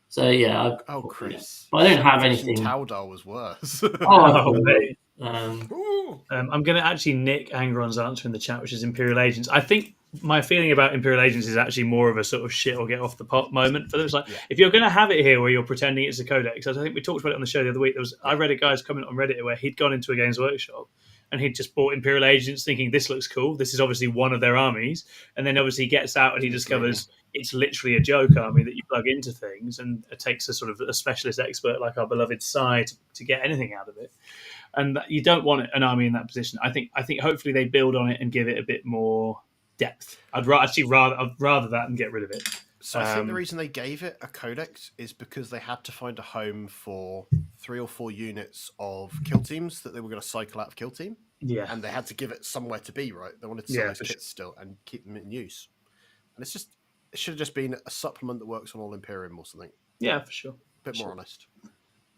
So yeah. Chris. But I don't have anything. Taudar was worse. Mate. I'm going to actually nick Angron's answer in the chat, which is Imperial Agents. I think my feeling about Imperial Agents is actually more of a sort of shit or get off the pot moment for them. It's like, if you're going to have it here where you're pretending it's a codex, as I think we talked about it on the show the other week, I read a guy's comment on Reddit where he'd gone into a Games Workshop and he'd just bought Imperial Agents thinking this looks cool. This is obviously one of their armies. And then obviously he gets out and he discovers it's literally a joke army that you plug into things, and it takes a sort of a specialist expert like our beloved Sai to get anything out of it. And you don't want an army in that position. I think hopefully they build on it and give it a bit more depth. I'd rather that than get rid of it. So I think the reason they gave it a codex is because they had to find a home for 3 or 4 units of kill teams that they were going to cycle out of kill team. Yeah. And they had to give it somewhere to be, right? They wanted to sell those kits still and keep them in use. And it should have just been a supplement that works on all Imperium or something. Yeah, for sure. A bit more honest.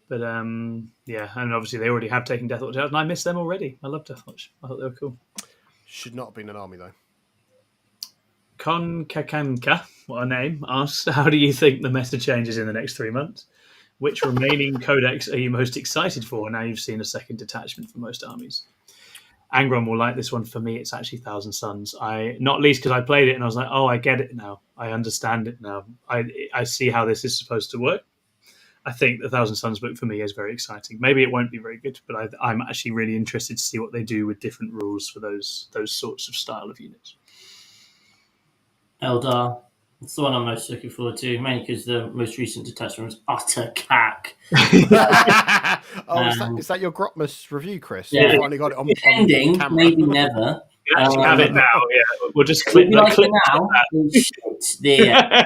But and obviously they already have taken Deathwatch out, and I miss them already. I love Deathwatch. I thought they were cool. Should not have been an army though. Konkakanka, what a name, asks, how do you think the meta changes in the next 3 months? Which remaining codex are you most excited for now you've seen a second detachment for most armies? Angron will like this one. For me, it's actually Thousand Suns. Not least because I played it and I was like, oh, I get it now. I understand it now. I see how this is supposed to work. I think the Thousand Suns book for me is very exciting. Maybe it won't be very good, but I'm actually really interested to see what they do with different rules for those sorts of style of units. Eldar, it's the one I'm most looking forward to, mainly because the most recent detachment was utter cack. Is that your Grotmus review, Chris? Yeah, you finally got it on camera. Maybe never. You actually have it now. Yeah, we'll just clip now. Shit, there.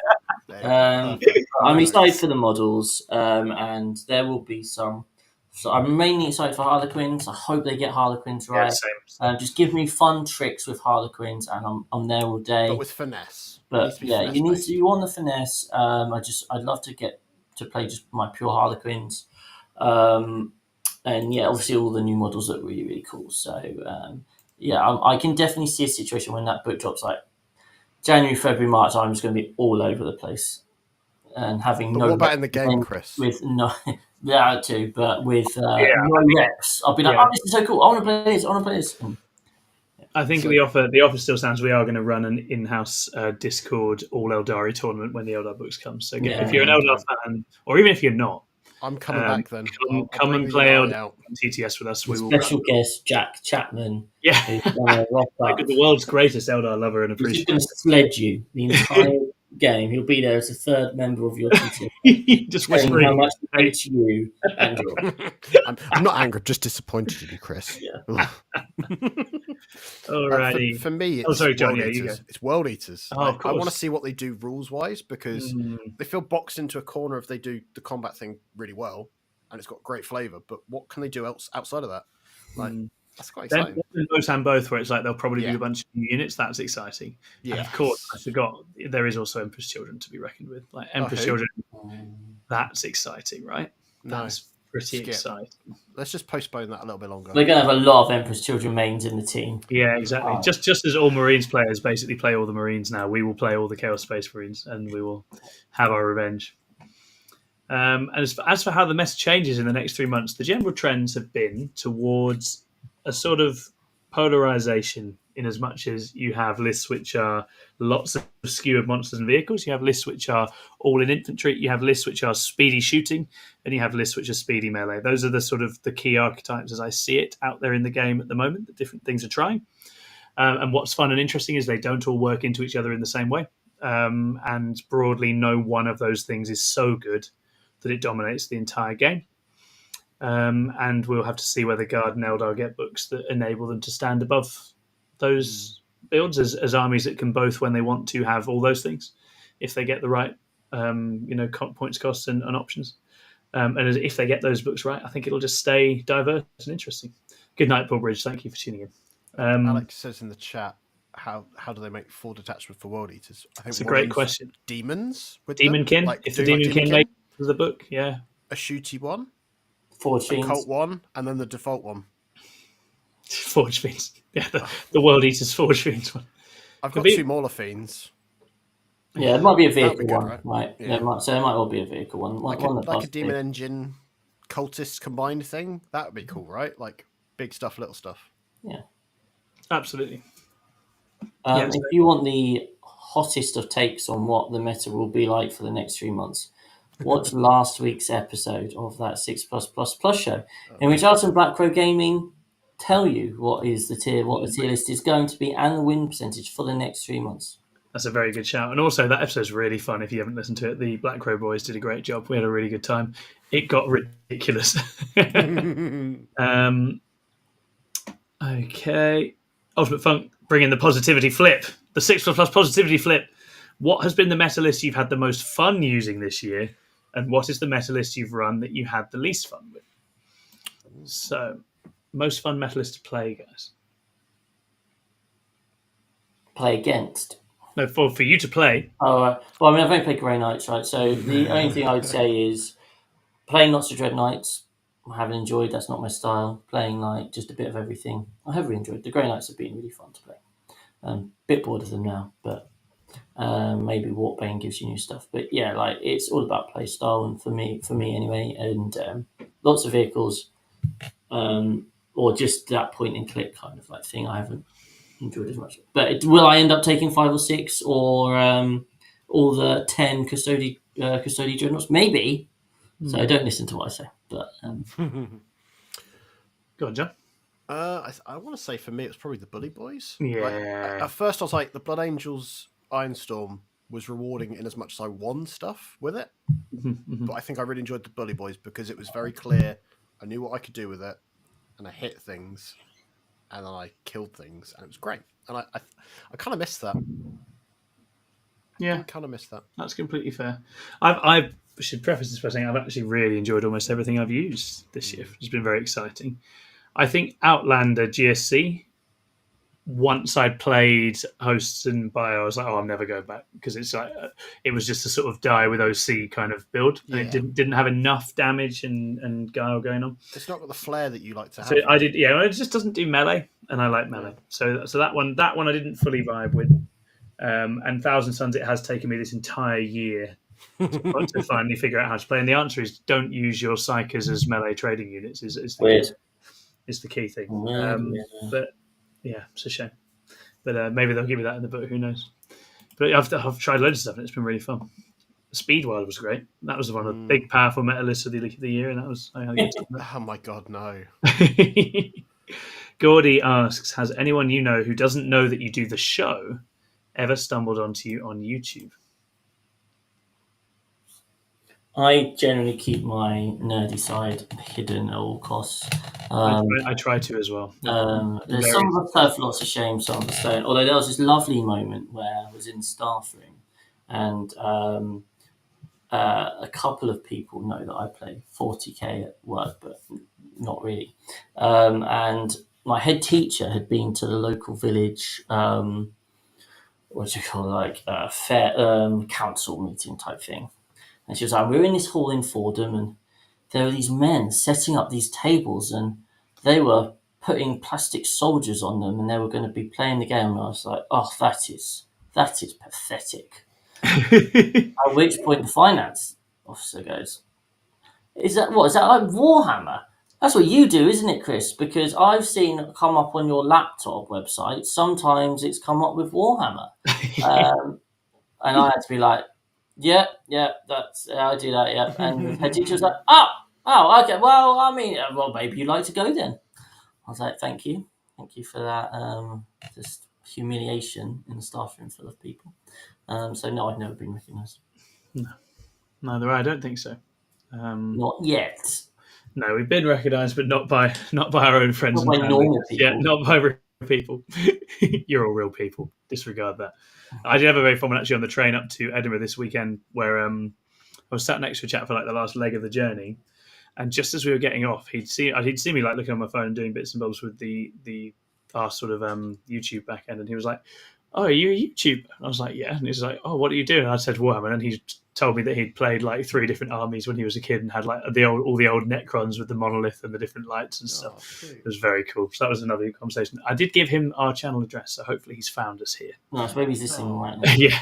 I'm excited for the models, and there will be some. So I'm mainly excited for Harlequins. I hope they get Harlequins right. Yeah, same. Just give me fun tricks with Harlequins, and I'm there all day. But with finesse. But you want the finesse. I'd love to get to play just my pure Harlequins, and obviously all the new models look really, really cool. So I can definitely see a situation when that book drops, like January, February, March. I'm just going to be all over the place. And having what about in the game, Chris? With no, too, but with no reps, I'll be like, oh, this is so cool. I want to play this. I want to play this. I think the offer still stands. We are going to run an in-house Discord all Eldari tournament when the Eldar books come. So if you're an Eldar fan, or even if you're not, I'm coming back then. Come and play Eldar TTS with us. We will. Special guest Jack Chapman. Yeah, the world's greatest Eldar lover and appreciator. He's going to sledge you the entire game. He'll be there as a third member of your team. Just whispering how much he hates you. I'm not angry, just disappointed in you, Chris. Yeah. Alrighty. For me, it's John, it's World Eaters. Oh, of course. I want to see what they do rules wise because they feel boxed into a corner if they do the combat thing really well, and it's got great flavor. But what can they do else outside of that? That's quite exciting. Both where it's like they'll probably do a bunch of new units. That's exciting. Yeah. Of course, I forgot there is also Emperor's Children to be reckoned with. Like Emperor's Children, that's exciting, right? That's pretty exciting. Let's just postpone that a little bit longer. We're going to have a lot of Emperor's Children mains in the team. Yeah, exactly. Just as all Marines players basically play all the Marines now, we will play all the Chaos Space Marines, and we will have our revenge. And as for how the meta changes in the next 3 months, the general trends have been towards a sort of polarization, in as much as you have lists which are lots of skewered monsters and vehicles, you have lists which are all in infantry, you have lists which are speedy shooting, and you have lists which are speedy melee. Those are the sort of the key archetypes as I see it out there in the game at the moment that different things are trying. And what's fun and interesting is they don't all work into each other in the same way. And broadly, no one of those things is so good that it dominates the entire game. And we'll have to see whether Guard and Eldar get books that enable them to stand above those builds as armies that can both, when they want to, have all those things, if they get the right points, costs, and options. And if they get those books right, I think it'll just stay diverse and interesting. Good night, Paul Bridge. Thank you for tuning in. Alex says in the chat, how do they make 4 detachments for World Eaters? I think It's a one great of them's question. demons with them, Demonkin. like If the doing like Demonkin made the book, yeah. a shooty one, Forge a Fiends. cult one, and then the default one. Forge Fiends. Yeah, the World Eaters Forge Fiends one. I've got 2 Mauler Fiends. Yeah, it might be a That'd be vehicle good, one, right? Yeah, it might well be a vehicle one. Like a demon engine cultist combined thing. That would be cool, right? Like big stuff, little stuff. Yeah. Absolutely. If you want the hottest of takes on what the meta will be like for the next 3 months, watch last week's episode of that 6+++ show, in which us and Black Crow Gaming tell you what the tier list is going to be and the win percentage for the next 3 months. That's a very good shout. And also, that episode's really fun. If you haven't listened to it, the Black Crow boys did a great job. We had a really good time. It got ridiculous. Okay. Ultimate Funk, bring in the positivity flip. The 6++ positivity flip. What has been the meta list you've had the most fun using this year? And what is the meta list you've run that you had the least fun with? So, most fun meta list to play, guys. Play against. No, for you to play. Well, I mean, I've only played Grey Knights, right? So the only thing I would say is playing lots of Dread Knights. I haven't enjoyed. That's not my style. Playing like just a bit of everything. I have really enjoyed. The Grey Knights have been really fun to play. Bit bored of them now, but maybe Warpbane gives you new stuff. But yeah, like it's all about play style, and for me anyway. And lots of vehicles, or just that point and click kind of like thing. I haven't enjoyed as much. But will I end up taking 5 or 6 or all the 10 custody dreadnoughts? Maybe. So don't listen to what I say. But Go on, John. I want to say for me, it was probably the Bully Boys. Yeah. Like, at first, I was like, the Blood Angels Ironstorm was rewarding in as much as I won stuff with it. But I think I really enjoyed the Bully Boys because it was very clear. I knew what I could do with it, and I hit things, and then I killed things, and it was great. And I kind of missed that. Yeah, I kind of missed that. That's completely fair. I should preface this by saying I've actually really enjoyed almost everything I've used this year. It's been very exciting. I think Outlander GSC, once I played hosts and bio, I was like, oh, I'm never going back because it's like it was just a sort of die with OC kind of build, and it didn't have enough damage and guile going on. It's not got the flair that you like to have. So I did, it just doesn't do melee, and I like melee. So that one I didn't fully vibe with. And Thousand Suns, it has taken me this entire year to finally figure out how to play. And the answer is don't use your psychers as melee trading units. Is the key thing. But yeah, it's a shame. But maybe they'll give you that in the book. Who knows? But I've tried loads of stuff and it's been really fun. Speedwild was great. That was one of the big, powerful meta lists of the year, and that was. I had a good time. Oh my god, no! Gordy asks, has anyone you know who doesn't know that you do the show ever stumbled onto you on YouTube? I generally keep my nerdy side hidden at all costs. I try to as well. There's some of us have lots of shame, some of us don't. Although there was this lovely moment where I was in the staff room and a couple of people know that I play 40k at work, but not really. And my head teacher had been to the local village, what do you call it, like fair council meeting type thing. And she was like, we're in this hall in Fordham, and there were these men setting up these tables, and they were putting plastic soldiers on them, and they were going to be playing the game. And I was like, oh, that is pathetic. At which point the finance officer goes, is that like Warhammer? That's what you do, isn't it, Chris? Because I've seen it come up on your laptop website. Sometimes it's come up with Warhammer. And I had to be like, yeah, I do that, yeah. And the head teacher was like, oh, okay, well, I mean, maybe you'd like to go then. I was like, thank you for that, just humiliation in the staff room full of people. So no, I've never been recognised. No, neither I don't think so. Not yet. No, we've been recognised, but not by our own friends. Not by normal people. Yeah, not by real people. You're all real people. Disregard that. I did have a very fun one actually on the train up to Edinburgh this weekend, where I was sat next to a chap for like the last leg of the journey, and just as we were getting off, he'd seen me like looking on my phone and doing bits and bobs with the our sort of YouTube back end, and he was like, "Oh, are you a YouTuber?" And I was like, "Yeah." And he's like, "Oh, what do you do?" And I said, "Warhammer." And he told me that he'd played like 3 different armies when he was a kid and had like all the old Necrons with the monolith and the different lights and stuff. It was very cool. So that was another conversation. I did give him our channel address, so hopefully he's found us here. Nice. Maybe he's listening right now. Yeah.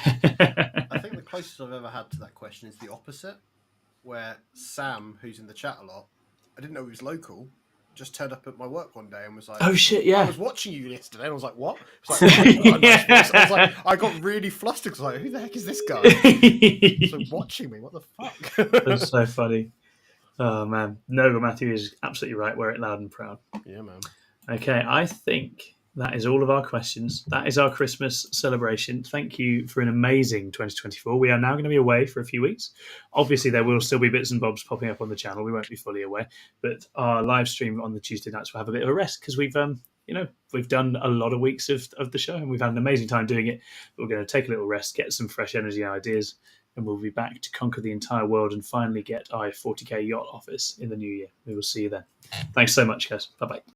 I think the closest I've ever had to that question is the opposite, where Sam, who's in the chat a lot, I didn't know he was local, just turned up at my work one day and was like, "Oh shit, yeah, I was watching you yesterday." And I was like, "What?" It's like, I was like, I got really flustered because I was like, "Who the heck is this guy?" So watching me, what the fuck? That's so funny. Oh man, no, but Matthew is absolutely right. Wear it loud and proud. Yeah, man. Okay, I think that is all of our questions. That is our Christmas celebration. Thank you for an amazing 2024. We are now going to be away for a few weeks. Obviously, there will still be bits and bobs popping up on the channel. We won't be fully away, but our live stream on the Tuesday nights will have a bit of a rest because we've done a lot of weeks of the show and we've had an amazing time doing it. But we're going to take a little rest, get some fresh energy and ideas, and we'll be back to conquer the entire world and finally get our 40k yacht office in the new year. We will see you then. Thanks so much, guys. Bye-bye.